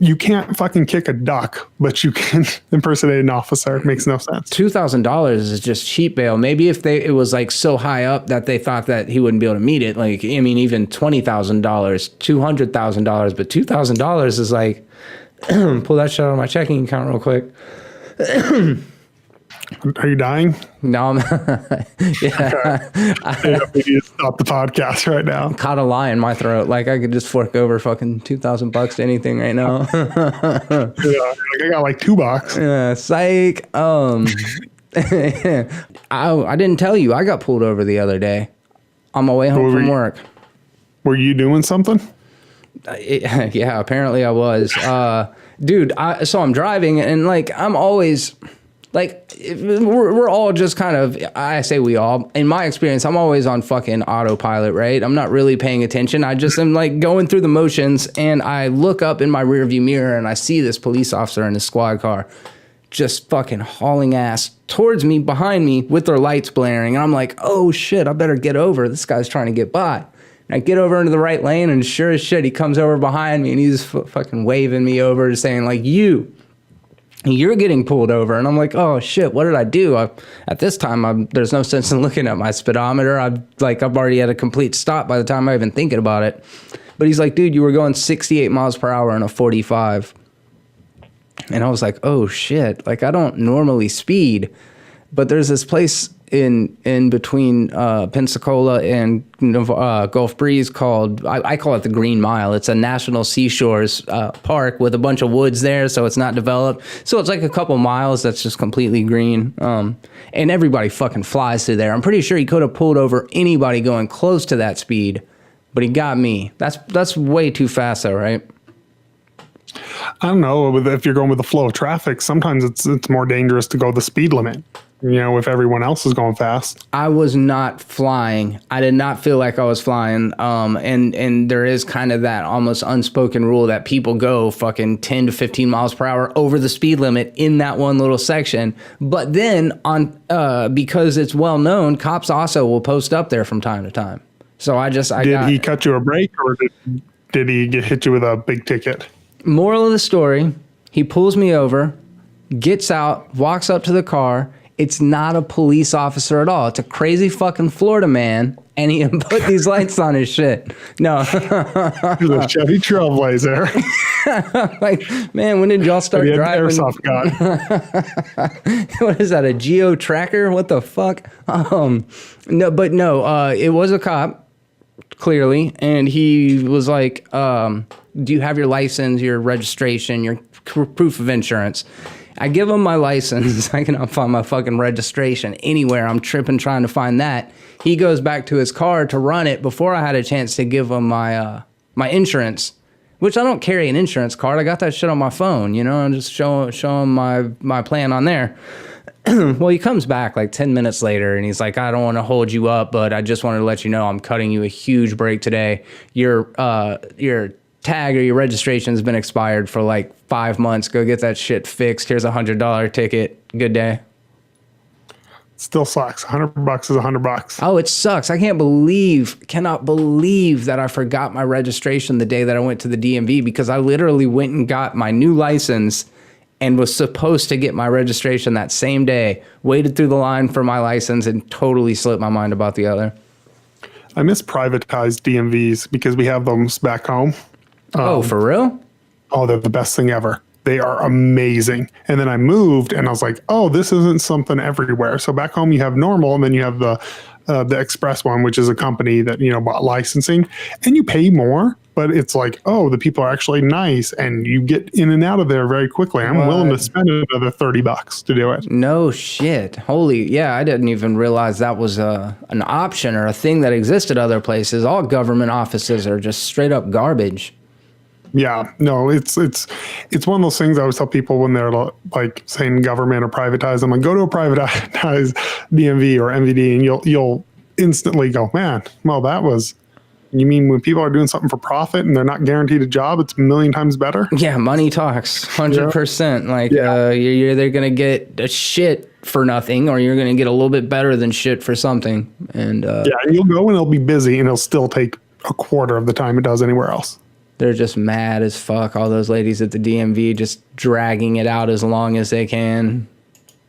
you can't fucking kick a duck, but you can impersonate an officer. It makes no sense. $2,000 is just cheap bail. Maybe if it was like so high up that they thought that he wouldn't be able to meet it. Like, I mean, even $20,000, $200,000, but $2,000 is like, pull that shit out of my checking account real quick. Are you dying? No, I'm yeah. We need to stop the podcast right now. Caught a lie in my throat. Like, I could just fork over fucking $2,000 to anything right now. Yeah, I got like $2. Yeah, psych. I didn't tell you. I got pulled over the other day on my way home from work. Were you doing something? Yeah, apparently I was. Dude, so I'm driving, and like, I'm always... Like, we're all just kind of, I say we all, in my experience, I'm always on fucking autopilot, right? I'm not really paying attention. I just am like going through the motions, and I look up in my rearview mirror and I see this police officer in his squad car just fucking hauling ass towards me, behind me, with their lights blaring. And I'm like, oh shit, I better get over. This guy's trying to get by. And I get over into the right lane, and sure as shit, he comes over behind me and he's fucking waving me over, saying like, you're getting pulled over. And I'm like, oh shit, what did I do? At this time, there's no sense in looking at my speedometer. I've already had a complete stop by the time I'm even thinking about it. But he's like, dude, you were going 68 miles per hour in a 45. And I was like, oh shit, like, I don't normally speed, but there's this place in between Pensacola and Gulf Breeze called, I call it the Green Mile. It's a national seashores park with a bunch of woods there, so it's not developed. So it's like a couple miles that's just completely green. And everybody fucking flies through there. I'm pretty sure he could have pulled over anybody going close to that speed, but he got me. That's way too fast though, right? I don't know. If you're going with the flow of traffic, sometimes it's more dangerous to go the speed limit. You know, if everyone else is going fast. I was not flying. I did not feel like I was flying. And there is kind of that almost unspoken rule that people go fucking 10 to 15 miles per hour over the speed limit in that one little section. But then because it's well known, cops also will post up there from time to time. So did he cut you a break, or did he hit you with a big ticket? Moral of the story, he pulls me over, gets out, walks up to the car. It's not a police officer at all. It's a crazy fucking Florida man, and he put these lights on his shit. No. He's a Chevy Trailblazer. Like, man, when did y'all start driving? Airsoft gun. What is that, a Geo Tracker? What the fuck? No, it was a cop, clearly, and he was like, do you have your license, your registration, your proof of insurance? I give him my license. I cannot find my fucking registration anywhere. I'm tripping trying to find that. He goes back to his car to run it before I had a chance to give him my insurance, which I don't carry an insurance card. I got that shit on my phone, you know, and just show him my plan on there. Well, he comes back like 10 minutes later, and he's like, I don't want to hold you up, but I just wanted to let you know I'm cutting you a huge break today. Your tag or your registration's been expired for like 5 months. Go get that shit fixed. Here's $100 ticket. Good day. Still sucks. $100 is $100. Oh, it sucks. I cannot believe that I forgot my registration the day that I went to the DMV, because I literally went and got my new license and was supposed to get my registration that same day, waited through the line for my license, and totally slipped my mind about the other. I miss privatized DMVs because we have those back home. Oh, for real? Oh, they're the best thing ever. They are amazing. And then I moved and I was like, oh, this isn't something everywhere. So back home you have normal, and then you have the express one, which is a company that, bought licensing, and you pay more, but it's like, oh, the people are actually nice and you get in and out of there very quickly. I'm willing to spend another $30 to do it. No shit. Holy, yeah, I didn't even realize that was an option or a thing that existed other places. All government offices are just straight up garbage. Yeah, no, it's one of those things I always tell people when they're like saying government or privatized. I'm like, go to a privatized DMV or MVD, and you'll instantly go, man, well, you mean when people are doing something for profit and they're not guaranteed a job, it's a million times better? Yeah, money talks, 100%. Like, you're either going to get a shit for nothing, or you're going to get a little bit better than shit for something. And and you'll go and it'll be busy, and it'll still take a quarter of the time it does anywhere else. They're just mad as fuck. All those ladies at the DMV just dragging it out as long as they can.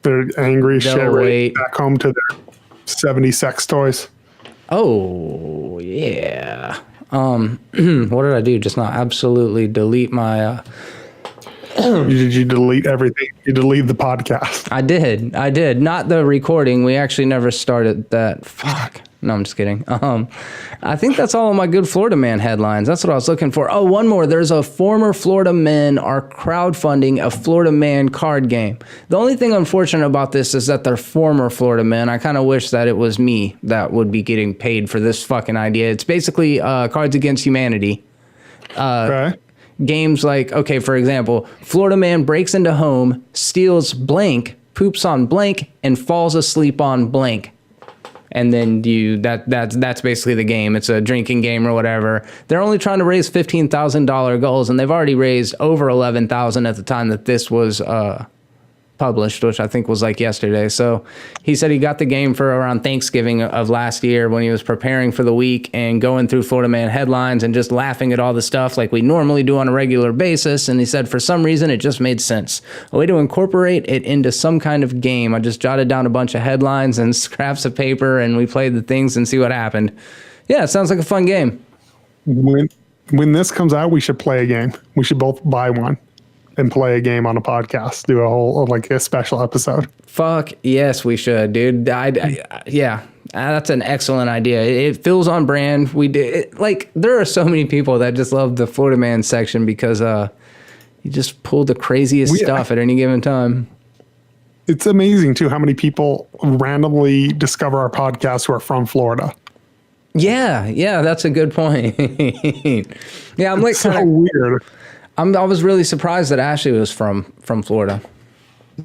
They're angry shit right back home to their 70 sex toys. Oh, yeah. What did I do? Just not absolutely delete my... Did you delete everything? You delete the podcast. I did. Not the recording. We actually never started that. Fuck. No, I'm just kidding. I think that's all of my good Florida Man headlines. That's what I was looking for. Oh, one more. There's a former Florida men are crowdfunding a Florida Man card game. The only thing unfortunate about this is that they're former Florida men. I kind of wish that it was me that would be getting paid for this fucking idea. It's basically Cards Against Humanity. Okay. Games like, okay, for example, Florida man breaks into home, steals blank, poops on blank, and falls asleep on blank. And then that's basically the game. It's a drinking game or whatever. They're only trying to raise $15,000 goals, and they've already raised over $11,000 at the time that this was published, which I think was like yesterday. So he said he got the game for around Thanksgiving of last year when he was preparing for the week and going through Florida Man headlines and just laughing at all the stuff like we normally do on a regular basis. And he said for some reason it just made sense. A way to incorporate it into some kind of game. I just jotted down a bunch of headlines and scraps of paper, and we played the things and see what happened. Yeah, it sounds like a fun game. When this comes out, we should play a game. We should both buy one and play a game on a podcast, do a whole, like a special episode. Fuck yes, we should, dude. Yeah, that's an excellent idea. It feels on brand. We did like there are so many people that just love the Florida Man section because you just pull the craziest stuff at any given time. It's amazing too how many people randomly discover our podcast who are from Florida. Yeah, that's a good point. Yeah, I'm like so weird. I was really surprised that Ashley was from Florida.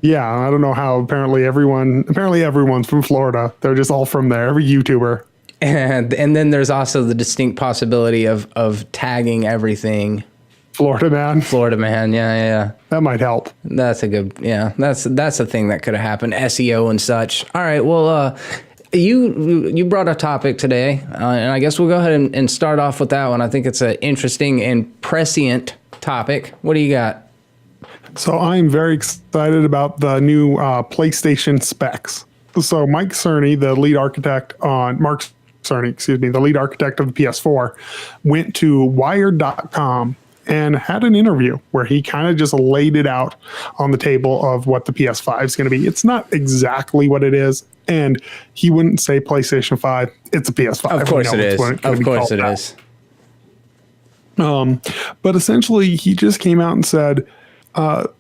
Yeah, I don't know how. Apparently everyone's from Florida. They're just all from there. Every YouTuber. And then there's also the distinct possibility of tagging everything. Florida Man. Yeah. That might help. That's a good. Yeah, that's a thing that could have happened. SEO and such. All right. Well, you brought a topic today, and I guess we'll go ahead and start off with that one. I think it's an interesting and prescient topic. What do you got? So I'm very excited about the new PlayStation specs. So Mark Cerny, the lead architect of the PS4, went to Wired.com and had an interview where he kind of just laid it out on the table of what the PS5 is going to be. It's not exactly what it is, and he wouldn't say PlayStation 5. It's a PS5. Of course it is. Of course it is. But essentially, he just came out and said that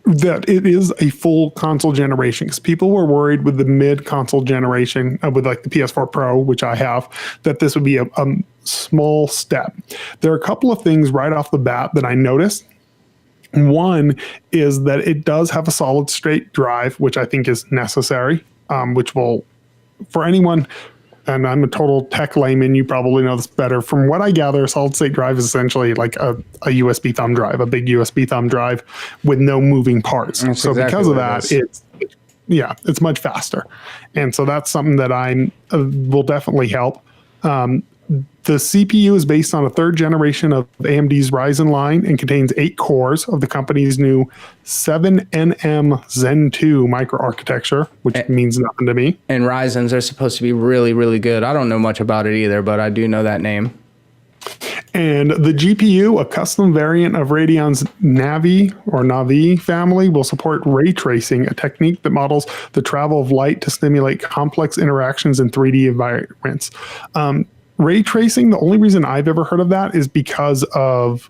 it is a full console generation, because people were worried with the mid console generation with like the PS4 Pro, which I have, that this would be a small step. There are a couple of things right off the bat that I noticed. One is that it does have a solid state drive, which I think is necessary, which will, for anyone and I'm a total tech layman, you probably know this better. From what I gather, a solid state drive is essentially like a USB thumb drive, a big USB thumb drive with no moving parts. That's so exactly because of what that, it's much faster. And so that's something that I will definitely help. The CPU is based on a third generation of AMD's Ryzen line and contains 8 cores of the company's new 7nm Zen 2 microarchitecture, which means nothing to me. And Ryzen's are supposed to be really, really good. I don't know much about it either, but I do know that name. And the GPU, a custom variant of Radeon's Navi family, will support ray tracing, a technique that models the travel of light to stimulate complex interactions in 3D environments. Ray tracing, the only reason I've ever heard of that is because of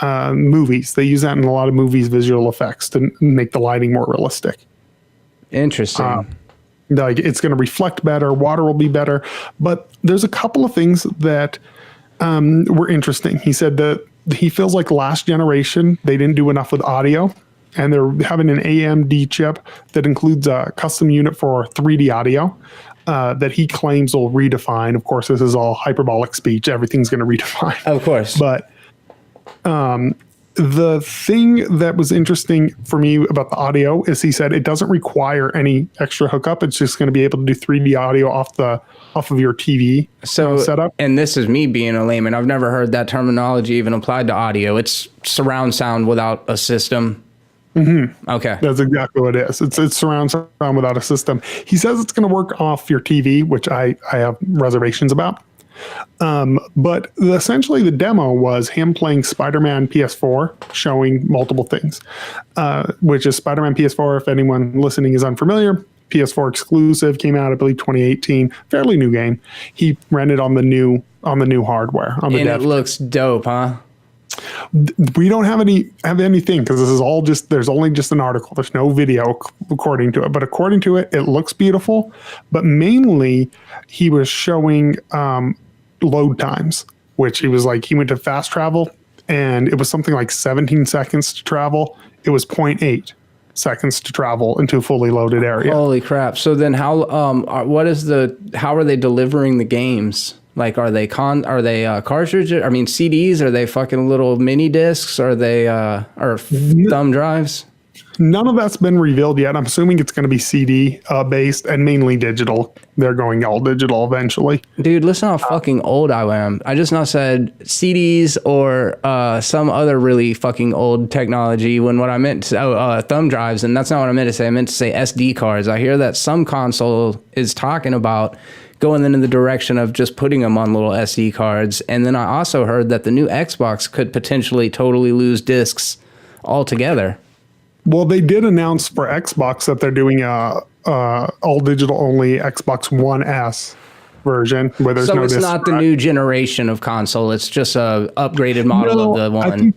movies. They use that in a lot of movies' visual effects to make the lighting more realistic. Interesting. Like it's going to reflect better, water will be better. But there's a couple of things that were interesting. He said that he feels like last generation, they didn't do enough with audio. And they're having an AMD chip that includes a custom unit for 3D audio. That he claims will redefine. Of course, this is all hyperbolic speech. Everything's going to redefine. Of course. But the thing that was interesting for me about the audio is he said it doesn't require any extra hookup. It's just going to be able to do 3D audio off of your TV setup. And this is me being a layman. I've never heard that terminology even applied to audio. It's surround sound without a system. Mm-hmm. Okay. That's exactly what it is. It's surround sound without a system. He says it's going to work off your TV, which I have reservations about. But essentially the demo was him playing Spider-Man PS4, showing multiple things, which is Spider-Man PS4. If anyone listening is unfamiliar, PS4 exclusive, came out, I believe, 2018, fairly new game. He ran it on the new hardware. And it looks dope, huh? We don't have anything because this is all there's only just an article. There's no video according to it, but according to it, it looks beautiful. But mainly he was showing load times, which he was like, he went to fast travel and it was something like 17 seconds to travel. It was 0.8 seconds to travel into a fully loaded area. Holy crap. So then how are they delivering the games? Like, are they cartridges? I mean, CDs? Are they fucking little mini discs? Are they thumb drives? None of that's been revealed yet. I'm assuming it's going to be CD based and mainly digital. They're going all digital eventually. Dude, listen how fucking old I am. I just now said CDs or some other really fucking old technology when what I meant to thumb drives, and that's not what I meant to say. I meant to say SD cards. I hear that some console is talking about going in the direction of just putting them on little SD cards. And then I also heard that the new Xbox could potentially totally lose discs altogether. Well, they did announce for Xbox that they're doing a all digital only Xbox One S version where there's no disc. So it's not the new generation of console. It's just a upgraded model of the one.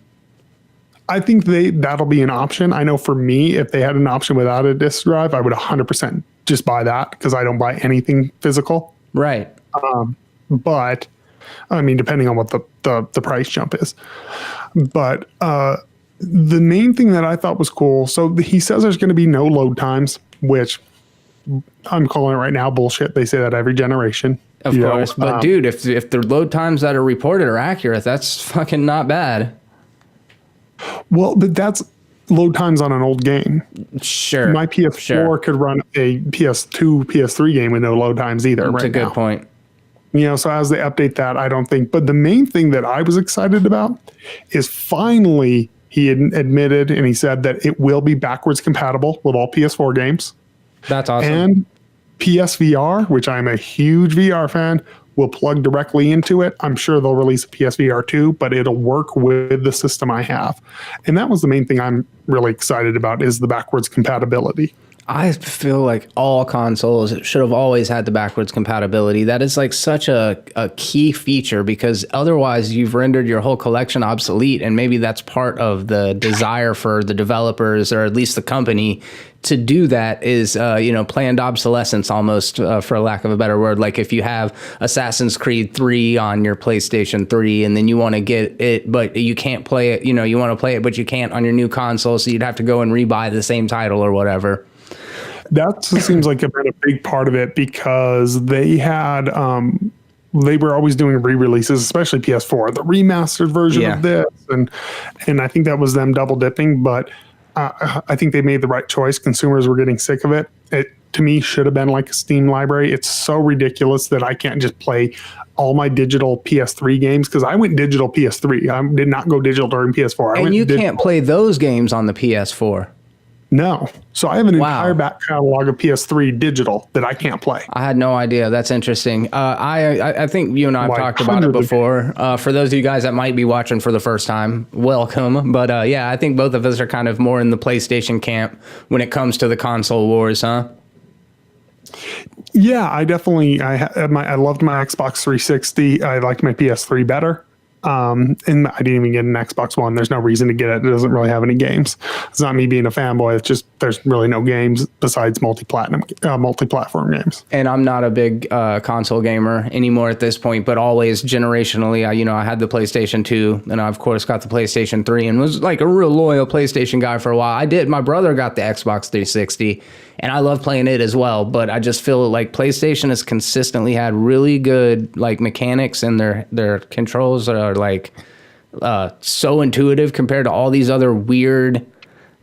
I think that'll be an option. I know for me, if they had an option without a disc drive, I would 100% just buy that because I don't buy anything physical. Right. But I mean, depending on what the price jump is. But the main thing that I thought was cool, so he says there's going to be no load times, which I'm calling it right now bullshit. They say that every generation. Of course. But dude, if the load times that are reported are accurate, that's fucking not bad. Well, but that's load times on an old game. Sure. My PS4 could run a PS2, PS3 game with no load times either. That's a good point. You know, so as they update that, I don't think. But the main thing that I was excited about is finally he admitted and he said that it will be backwards compatible with all PS4 games. That's awesome. And PSVR, which I'm a huge VR fan, will plug directly into it. I'm sure they'll release a PSVR 2, but it'll work with the system I have. And that was the main thing I'm really excited about is the backwards compatibility. I feel like all consoles should have always had the backwards compatibility. That is like such a key feature because otherwise you've rendered your whole collection obsolete. And maybe that's part of the desire for the developers or at least the company to do that is, planned obsolescence almost, for lack of a better word. Like if you have Assassin's Creed 3 on your PlayStation 3 and then you want to get it, but you can't play it, you want to play it, but you can't on your new console. So you'd have to go and rebuy the same title or whatever. That seems like a big part of it because they had they were always doing re-releases, especially PS4, the remastered version of this, and I think that was them double dipping. But I think they made the right choice. Consumers were getting sick of it. It to me should have been like a Steam library. It's so ridiculous that I can't just play all my digital PS3 games because I went digital PS3. I did not go digital during PS4. And you can't play those games on the PS4. No. So I have an entire back catalog of PS3 digital that I can't play. I had no idea. That's interesting. I think you and I have talked about it before. For those of you guys that might be watching for the first time, welcome. But yeah, I think both of us are kind of more in the PlayStation camp when it comes to the console wars, huh? Yeah, I definitely, I loved my Xbox 360. I liked my PS3 better. And I didn't even get an Xbox One. There's no reason to get it. It doesn't really have any games. It's not me being a fanboy. It's just there's really no games besides multi-platform games. And I'm not a big console gamer anymore at this point, but always generationally, I had the PlayStation 2, and I of course got the PlayStation 3, and was like a real loyal PlayStation guy for a while. My brother got the Xbox 360, and I love playing it as well. But I just feel like PlayStation has consistently had really good like mechanics, and their controls are like so intuitive compared to all these other weird,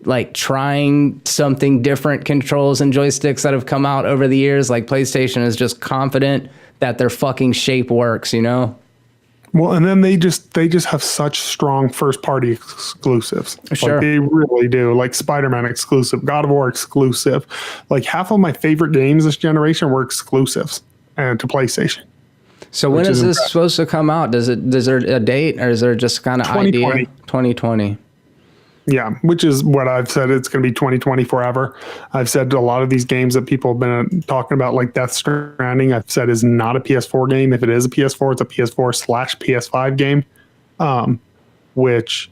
like trying something different controls and joysticks that have come out over the years. Like PlayStation is just confident that their fucking shape works, Well, and then they just have such strong first party exclusives. Sure. Like they really do. Like Spider-Man exclusive, God of War exclusive. Like half of my favorite games this generation were exclusives and to PlayStation. So when is this supposed to come out? Is there a date, or is there just kind of idea? 2020. Yeah, which is what I've said. It's going to be 2020 forever. I've said a lot of these games that people have been talking about, like Death Stranding, I've said is not a PS4 game. If it is a PS4, it's a PS4/PS5 game, which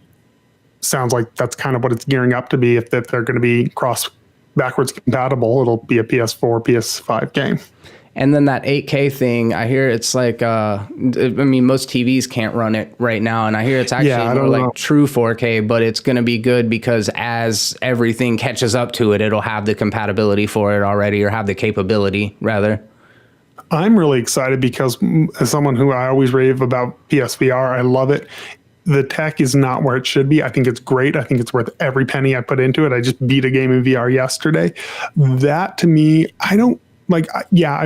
sounds like that's kind of what it's gearing up to be. If they're going to be backwards compatible, it'll be a PS4, PS5 game. And then that 8K thing, I hear it's like, most TVs can't run it right now. And I hear it's actually more like true 4K, but it's going to be good because as everything catches up to it, it'll have the compatibility for it already, or have the capability, rather. I'm really excited because as someone who I always rave about PSVR, I love it. The tech is not where it should be. I think it's great. I think it's worth every penny I put into it. I just beat a game in VR yesterday. That to me, I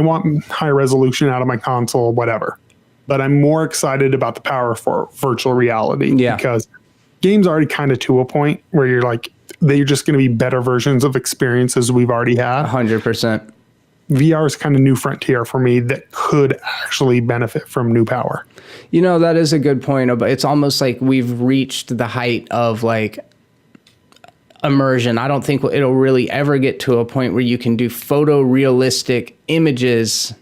want high resolution out of my console, whatever. But I'm more excited about the power for virtual reality because games are already kind of to a point where you're like, they're just going to be better versions of experiences we've already had. 100%. VR is kind of new frontier for me that could actually benefit from new power. That is a good point. It's almost like we've reached the height of like immersion. I don't think it'll really ever get to a point where you can do photorealistic images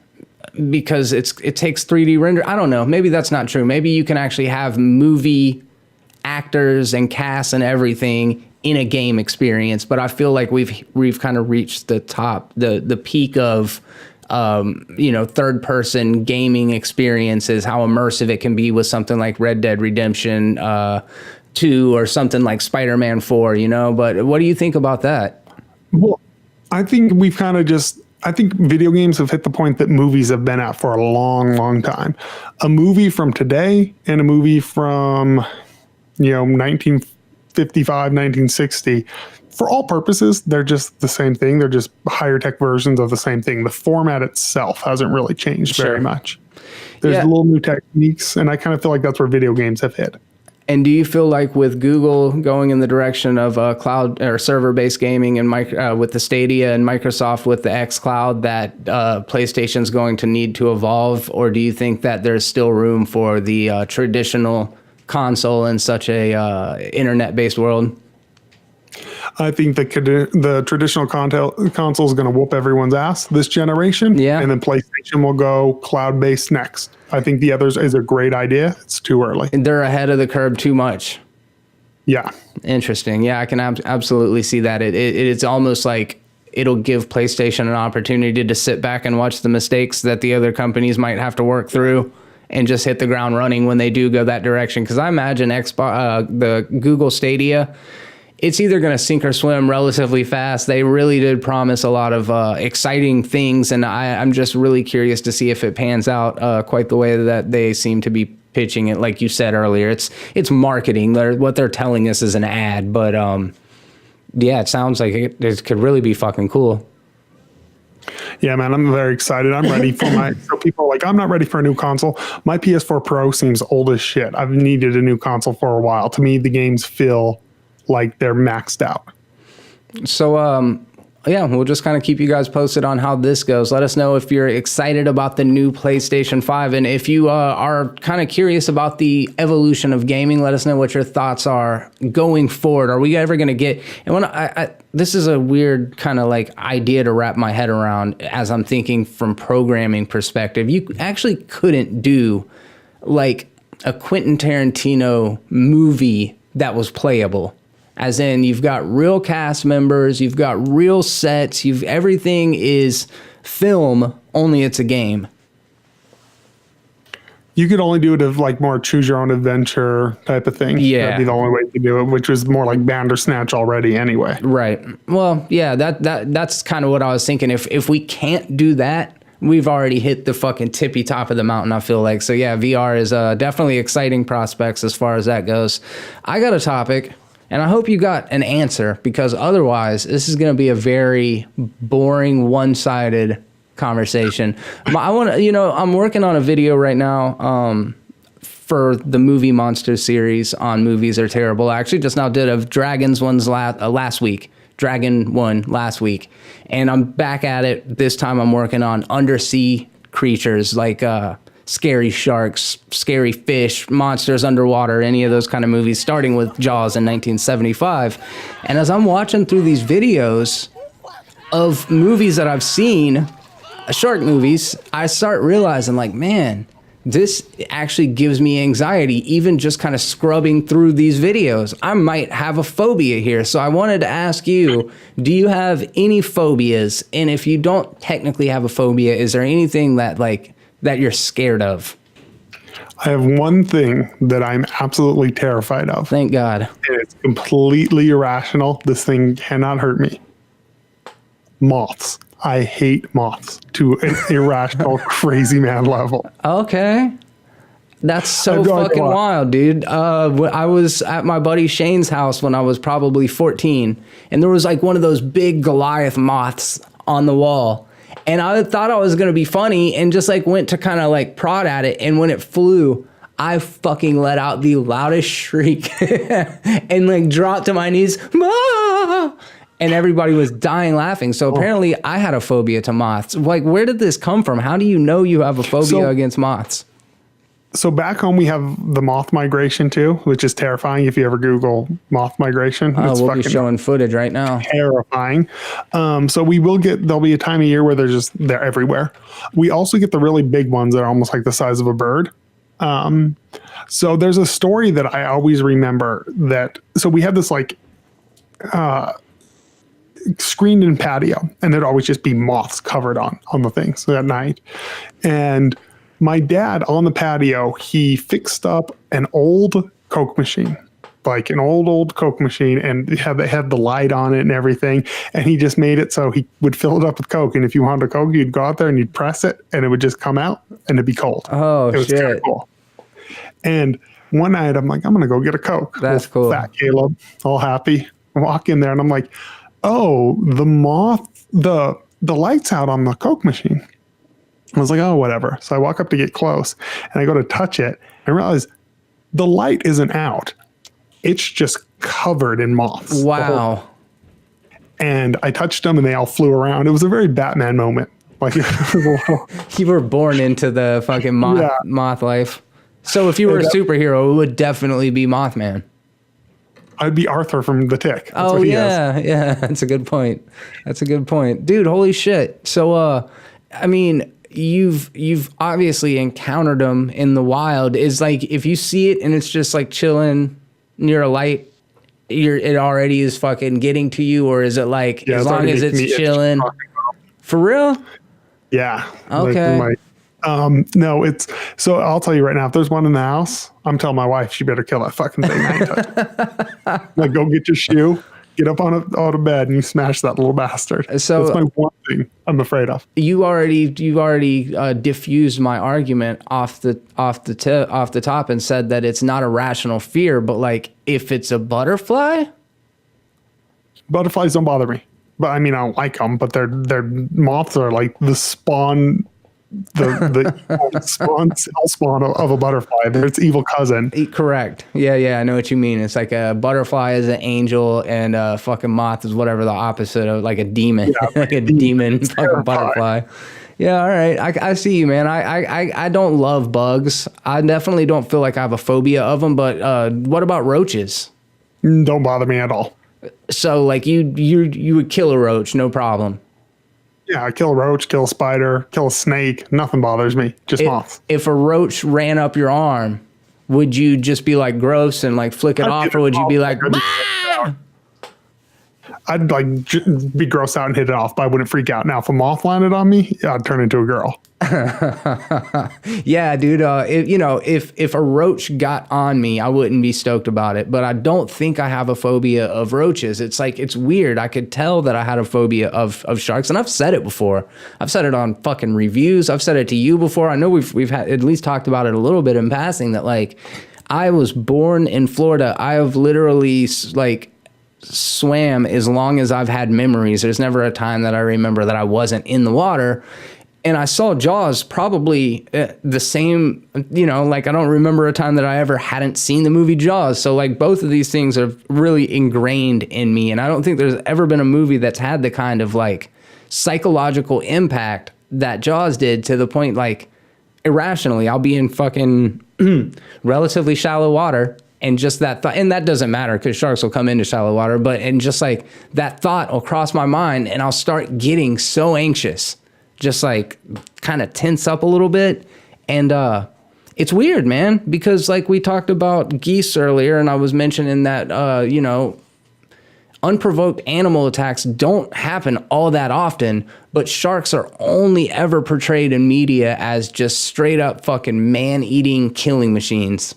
because it takes 3D render. I don't know. Maybe that's not true. Maybe you can actually have movie actors and casts and everything in a game experience. But I feel like we've kind of reached the top, the peak of third person gaming experiences, how immersive it can be with something like Red Dead Redemption 2 or something like Spider-Man 4, but what do you think about that? Well, I think I think video games have hit the point that movies have been at for a long, long time. A movie from today and a movie from, 1955, 1960, for all purposes, they're just the same thing. They're just higher tech versions of the same thing. The format itself hasn't really changed very much. There's little new techniques, and I kind of feel like that's where video games have hit. And do you feel like with Google going in the direction of cloud or server-based gaming and with the Stadia and Microsoft with the xCloud that PlayStation's going to need to evolve? Or do you think that there's still room for the traditional console in such a internet-based world? I think the traditional console is going to whoop everyone's ass this generation. Yeah. And then PlayStation will go cloud-based next. I think the others is a great idea. It's too early. And they're ahead of the curve too much. Yeah. Interesting. Yeah, I can absolutely see that. It's almost like it'll give PlayStation an opportunity to sit back and watch the mistakes that the other companies might have to work through and just hit the ground running when they do go that direction. Because I imagine the Google Stadia it's either going to sink or swim relatively fast. They really did promise a lot of exciting things, and I'm just really curious to see if it pans out quite the way that they seem to be pitching it. Like you said earlier, it's marketing. What they're telling us is an ad, but yeah, it sounds like it could really be fucking cool. Yeah, man, I'm very excited. I'm ready for so people are like, I'm not ready for a new console. My PS4 Pro seems old as shit. I've needed a new console for a while. To me, the games feel like they're maxed out. So, yeah, we'll just kind of keep you guys posted on how this goes. Let us know if you're excited about the new PlayStation 5. And if you are kind of curious about the evolution of gaming, let us know what your thoughts are going forward. Are we ever going to get... And when this is a weird kind of like idea to wrap my head around as I'm thinking from programming perspective. You actually couldn't do like a Quentin Tarantino movie that was playable. As in, you've got real cast members, you've got real sets, everything is film, only it's a game. You could only do it as like more choose your own adventure type of thing. Yeah. That'd be the only way to do it, which was more like Bandersnatch already anyway. Right. Well, yeah, that's kind of what I was thinking. If we can't do that, we've already hit the fucking tippy top of the mountain, I feel like. So yeah, VR is definitely exciting prospects as far as that goes. I got a topic. And I hope you got an answer, because otherwise this is going to be a very boring, one-sided conversation. I'm working on a video right now for the Movie Monster series on Movies Are Terrible. I actually just now did a Dragons ones last week. Dragon one last week. And I'm back at it. This time I'm working on undersea creatures like scary sharks, scary fish, monsters underwater, any of those kind of movies, starting with Jaws in 1975. And as I'm watching through these videos of movies that I've seen, shark movies, I start realizing like, man, this actually gives me anxiety, even just kind of scrubbing through these videos. I might have a phobia here. So I wanted to ask you, do you have any phobias? And if you don't technically have a phobia, is there anything that you're scared of? I have one thing that I'm absolutely terrified of. Thank God. And it's completely irrational. This thing cannot hurt me. Moths. I hate moths to an irrational, crazy man level. Okay. That's so fucking wild, dude. I was at my buddy Shane's house when I was probably 14, and there was like one of those big Goliath moths on the wall. And I thought I was going to be funny and just like went to kind of like prod at it. And when it flew, I fucking let out the loudest shriek and like dropped to my knees. Ah! And everybody was dying laughing. So apparently I had a phobia to moths. Like, where did this come from? How do you know you have a phobia against moths? So back home, we have the moth migration too, which is terrifying. If you ever Google moth migration, it's we'll be showing footage right now. Terrifying. So there'll be a time of year where they're everywhere. We also get the really big ones that are almost like the size of a bird. So there's a story that I always remember so we had this like, screened in patio, and there'd always just be moths covered on the things at night. And my dad on the patio, he fixed up an old Coke machine, like an old Coke machine, and it had the light on it and everything. And he just made it so he would fill it up with Coke. And if you wanted a Coke, you'd go out there and you'd press it, and it would just come out and it'd be cold. Oh, it was shit. terrible. And one night I'm like, I'm going to go get a Coke. That's cool. Fat Caleb, all happy. I walk in there and I'm like, oh, the light's out on the Coke machine. I was like, oh, whatever. So I walk up to get close and I go to touch it and realize the light isn't out. It's just covered in moths. Wow. And I touched them and they all flew around. It was a very Batman moment. Like, you were born into the fucking moth life. So if you were a superhero, it would definitely be Mothman. I'd be Arthur from The Tick. That's what he is. Yeah. That's a good point. Dude, holy shit. So, I mean, you've obviously encountered them in the wild. Is like, if you see it and it's just like chilling near a light, it already is fucking getting to you, or is it like, as long as it's chilling? For real? Yeah. Okay. No, so I'll tell you right now, if there's one in the house, I'm telling my wife she better kill that fucking thing. Like, go get your shoe Get up on a bed and you smash that little bastard. So that's my one thing I'm afraid of. You already diffused my argument off the top and said that it's not a rational fear, but like if it's a butterfly, butterflies don't bother me. But I mean, I don't like them. But their moths are like the spawn. The spawn of a butterfly. They're its evil cousin. Correct. Yeah, I know what you mean. It's like a butterfly is an angel, and a fucking moth is whatever the opposite of, like a demon, Yeah, like a demon fucking butterfly. Yeah, all right. I see you, man. I don't love bugs. I definitely don't feel like I have a phobia of them. But what about roaches? Don't bother me at all. So like you would kill a roach, no problem. Yeah, I kill a roach, kill a spider, kill a snake. Nothing bothers me. Just moths. If a roach ran up your arm, would you just be like gross and like flick it off, or would you be like, bah! I'd like be grossed out and hit it off, but I wouldn't freak out. Now, if a moth landed on me, I'd turn into a girl. Yeah, dude. If a roach got on me, I wouldn't be stoked about it. But I don't think I have a phobia of roaches. It's like, it's weird. I could tell that I had a phobia of sharks, and I've said it before. I've said it on fucking reviews. I've said it to you before. I know we've had at least talked about it a little bit in passing. That like, I was born in Florida. I have literally like swam as long as I've had memories. There's never a time that I remember that I wasn't in the water. And I saw Jaws probably the same, like I don't remember a time that I ever hadn't seen the movie Jaws. So like both of these things are really ingrained in me. And I don't think there's ever been a movie that's had the kind of like psychological impact that Jaws did, to the point like irrationally, I'll be in fucking relatively shallow water. And just that thought, and that doesn't matter because sharks will come into shallow water, and just like that thought will cross my mind and I'll start getting so anxious. Just like kind of tense up a little bit. And it's weird, man, because like we talked about geese earlier, and I was mentioning that, unprovoked animal attacks don't happen all that often, but sharks are only ever portrayed in media as just straight up fucking man-eating killing machines.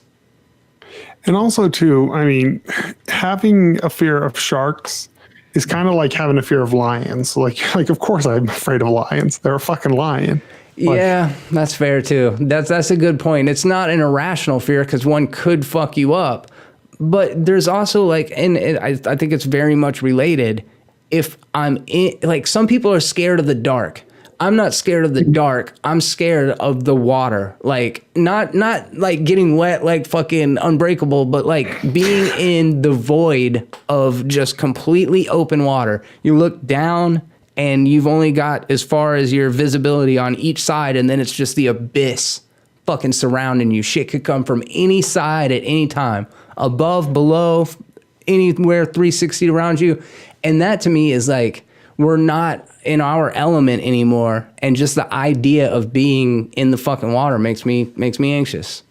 And also too, I mean, having a fear of sharks is kind of like having a fear of lions. Like of course I'm afraid of lions. They're a fucking lion. Yeah, that's fair too. That's a good point. It's not an irrational fear because one could fuck you up, but there's also like, and I think it's very much related. If I'm in, like, some people are scared of the dark. I'm not scared of the dark. I'm scared of the water. Like not like getting wet like fucking Unbreakable, but like being in the void of just completely open water. You look down and you've only got as far as your visibility on each side, and then it's just the abyss fucking surrounding you. Shit could come from any side at any time. Above, below, anywhere 360 around you. And that to me is like, we're not in our element anymore, and just the idea of being in the fucking water makes me anxious.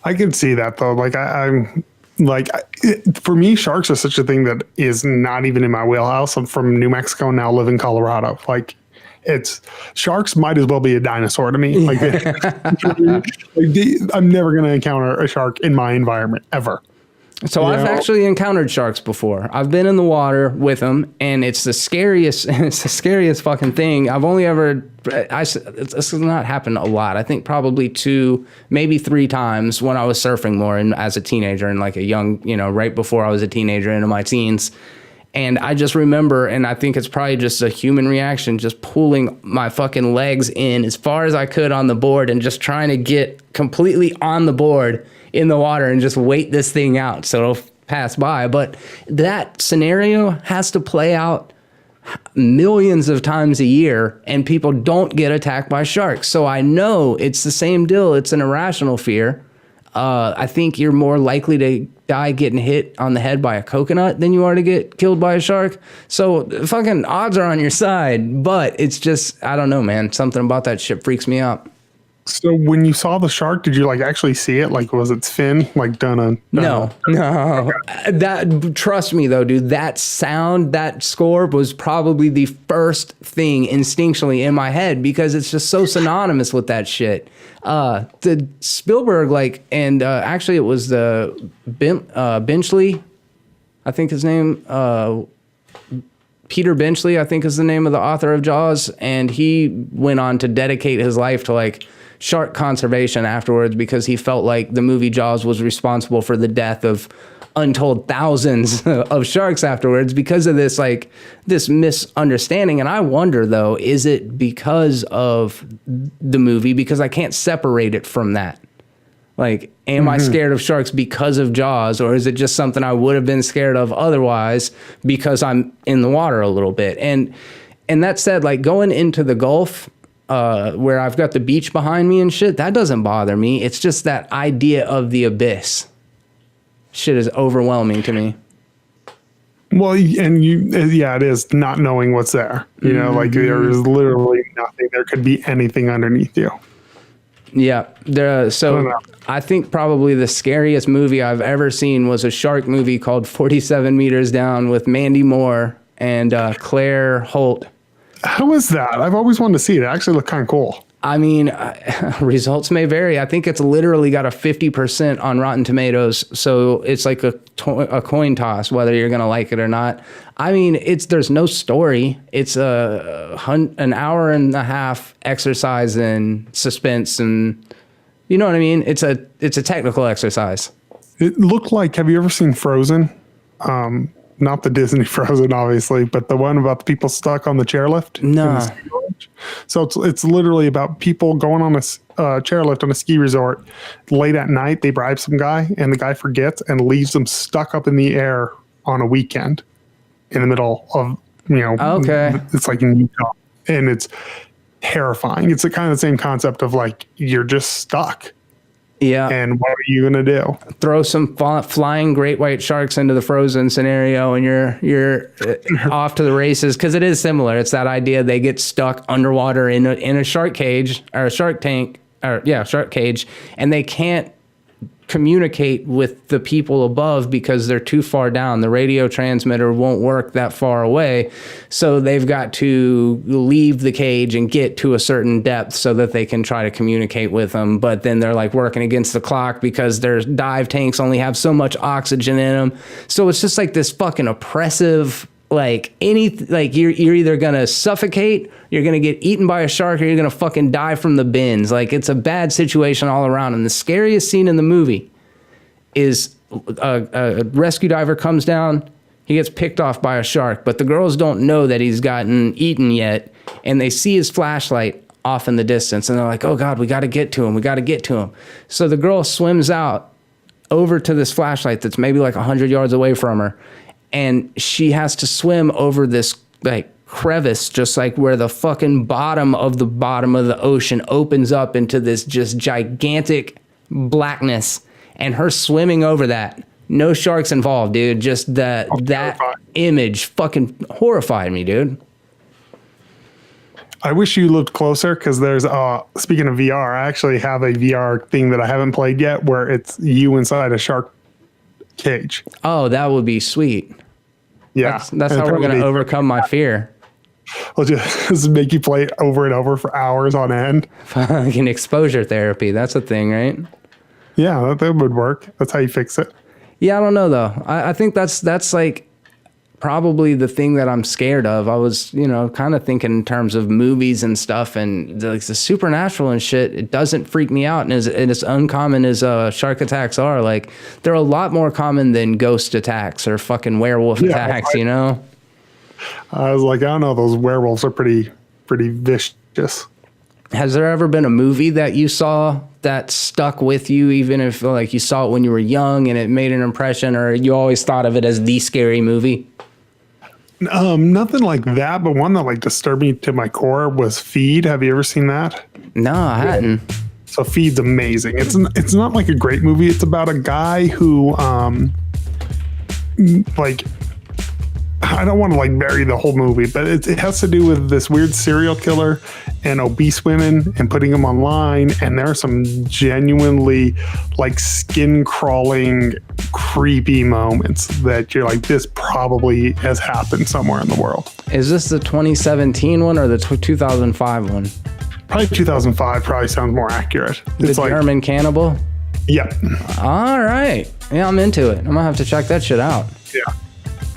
I can see that though. Like I'm like, for me, sharks are such a thing that is not even in my wheelhouse. I'm from New Mexico, now live in Colorado. Like sharks might as well be a dinosaur to me. Like, I'm never going to encounter a shark in my environment ever. So I've actually encountered sharks before. I've been in the water with them, and it's the scariest fucking thing. I've only ever, this has not happened a lot. I think probably 2, maybe 3 times when I was surfing more and as a teenager, and like a young, right before I was a teenager into my teens. And I just remember, and I think it's probably just a human reaction, just pulling my fucking legs in as far as I could on the board and just trying to get completely on the board in the water and just wait this thing out so it'll pass by. But that scenario has to play out millions of times a year, and people don't get attacked by sharks. So I know it's the same deal. It's an irrational fear. I think you're more likely to die getting hit on the head by a coconut than you are to get killed by a shark. So fucking odds are on your side, but it's just, I don't know, man. Something about that shit freaks me out. So when you saw the shark, did you like actually see it? Like, was its fin like done? No. That, trust me though, dude, that sound, that score was probably the first thing instinctually in my head because it's just so synonymous with that shit. The Spielberg, like, and actually it was the Benchley I think his name, Peter Benchley, I think is the name of the author of Jaws. And he went on to dedicate his life to like shark conservation afterwards because he felt like the movie Jaws was responsible for the death of untold thousands of sharks afterwards because of this, like this misunderstanding. And I wonder though, is it because of the movie? Because I can't separate it from that. Like, am I scared of sharks because of Jaws, or is it just something I would have been scared of otherwise because I'm in the water a little bit? And that said, like going into the Gulf, where I've got the beach behind me and shit, that doesn't bother me. It's just that idea of the abyss. Shit is overwhelming to me. Well, and it is not knowing what's there. You know, like there is literally nothing. There could be anything underneath you. Yeah. I think probably the scariest movie I've ever seen was a shark movie called 47 Meters Down with Mandy Moore and Claire Holt. How is that? I've always wanted to see it. It actually looked kind of cool. I mean, results may vary. I think it's literally got a 50% on Rotten Tomatoes. So it's like a coin toss, whether you're going to like it or not. I mean, there's no story. It's an hour and a half exercise in suspense. And you know what I mean? It's a technical exercise. It looked like, have you ever seen Frozen? Not the Disney Frozen, obviously, but the one about the people stuck on the chairlift. No. So it's literally about people going on a chairlift on a ski resort late at night. They bribe some guy, and the guy forgets and leaves them stuck up in the air on a weekend in the middle of, okay. It's like in Utah, and it's terrifying. It's kind of the same concept of like you're just stuck. Yeah. And what are you going to do? Throw some flying great white sharks into the Frozen scenario and you're off to the races, because it is similar. It's that idea they get stuck underwater in a shark cage or a shark tank, shark cage, and they can't communicate with the people above because they're too far down. The radio transmitter won't work that far away. So they've got to leave the cage and get to a certain depth so that they can try to communicate with them. But then they're like working against the clock because their dive tanks only have so much oxygen in them. So it's just like this fucking oppressive, like you're either gonna suffocate, you're gonna get eaten by a shark, or you're gonna fucking die from the bends. Like, it's a bad situation all around. And the scariest scene in the movie is a rescue diver comes down, he gets picked off by a shark, but the girls don't know that he's gotten eaten yet, and they see his flashlight off in the distance, and they're like, oh God, we gotta get to him. So the girl swims out over to this flashlight that's maybe like 100 yards away from her, and she has to swim over this like crevice, just like where the fucking bottom of the ocean opens up into this just gigantic blackness, and her swimming over that. No sharks involved, dude. Just that image fucking horrified me, dude. I wish you looked closer, because there's speaking of VR, I actually have a VR thing that I haven't played yet where it's you inside a shark cage. Oh, that would be sweet. Yeah. That's how we're going to overcome my fear. I'll just make you play it over and over for hours on end. Fucking exposure therapy. That's a thing, right? Yeah, that would work. That's how you fix it. Yeah, I don't know though. I think that's like probably the thing that I'm scared of. I was, kind of thinking in terms of movies and stuff, and like the supernatural and shit. It doesn't freak me out, and as uncommon as shark attacks are, like they're a lot more common than ghost attacks or fucking werewolf attacks. I was like, I don't know, those werewolves are pretty vicious. Has there ever been a movie that you saw that stuck with you, even if like you saw it when you were young and it made an impression, or you always thought of it as the scary movie? Nothing like that, but one that like disturbed me to my core was Feed. Have you ever seen that? No, I hadn't. So Feed's amazing. It's not like a great movie. It's about a guy who I don't want to like bury the whole movie, but it has to do with this weird serial killer and obese women and putting them online. And there are some genuinely like skin crawling, creepy moments that you're like, this probably has happened somewhere in the world. Is this the 2017 one or the 2005 one? Probably 2005 probably sounds more accurate. The German cannibal? Yeah. All right. Yeah, I'm into it. I'm gonna have to check that shit out. Yeah.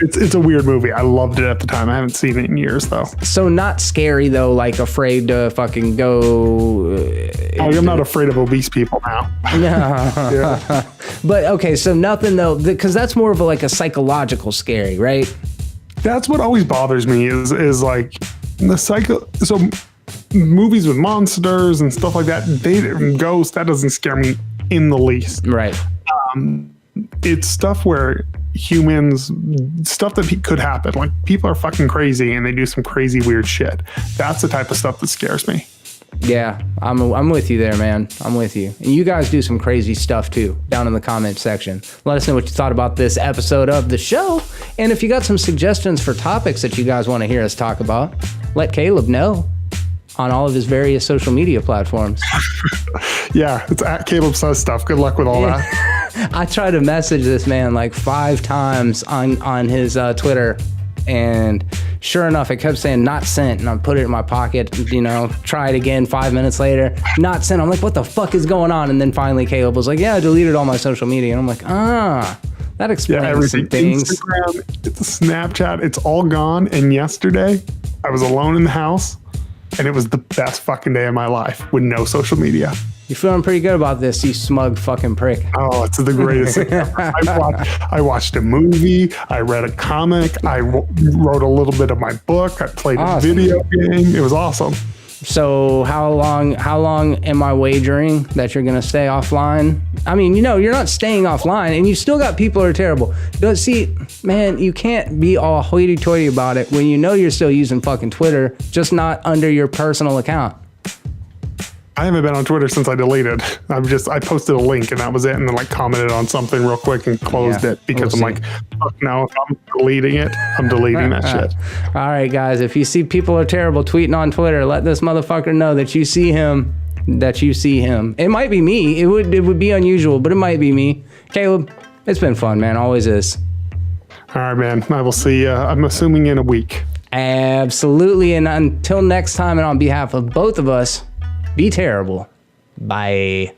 It's a weird movie. I loved it at the time. I haven't seen it in years though. So not scary though, like afraid to fucking go. I'm not afraid of obese people now. Yeah. But okay, so nothing though, because that's more of like a psychological scary, right? That's what always bothers me is like the psycho. So movies with monsters and stuff like that, ghosts, that doesn't scare me in the least. Right. It's stuff where stuff that could happen. Like people are fucking crazy and they do some crazy weird shit. That's the type of stuff that scares me. Yeah, I'm with you there, man. I'm with you. And you guys do some crazy stuff too, down in the comment section. Let us know what you thought about this episode of the show. And if you got some suggestions for topics that you guys want to hear us talk about, let Caleb know on all of his various social media platforms. Yeah, it's at Caleb Says Stuff. Good luck with all that. I tried to message this man like 5 times on his Twitter, and sure enough, it kept saying not sent, and I put it in my pocket, try it again 5 minutes later, not sent. I'm like, what the fuck is going on? And then finally Caleb was like, yeah, I deleted all my social media. And I'm like, that explains everything. some things. Instagram, it's Snapchat, it's all gone. And yesterday I was alone in the house and it was the best fucking day of my life with no social media. You feeling pretty good about this, you smug fucking prick. Oh, it's the greatest thing ever. I watched a movie. I read a comic. I wrote a little bit of my book. I played a video game. It was awesome. So how long am I wagering that you're going to stay offline? I mean, you're not staying offline and you still got people who are terrible. But see, man, you can't be all hoity-toity about it when you're still using fucking Twitter, just not under your personal account. I haven't been on Twitter since I deleted. I posted a link and that was it, and then commented on something real quick and closed it because I'm like, fuck no, if I'm deleting it, I'm deleting that shit. All right, guys, if you see people are terrible tweeting on Twitter, let this motherfucker know that you see him. It might be me. It would be unusual, but it might be me. Caleb, it's been fun, man. Always is. All right, man. I will see you, I'm assuming, in a week. Absolutely. And until next time, and on behalf of both of us, be terrible. Bye.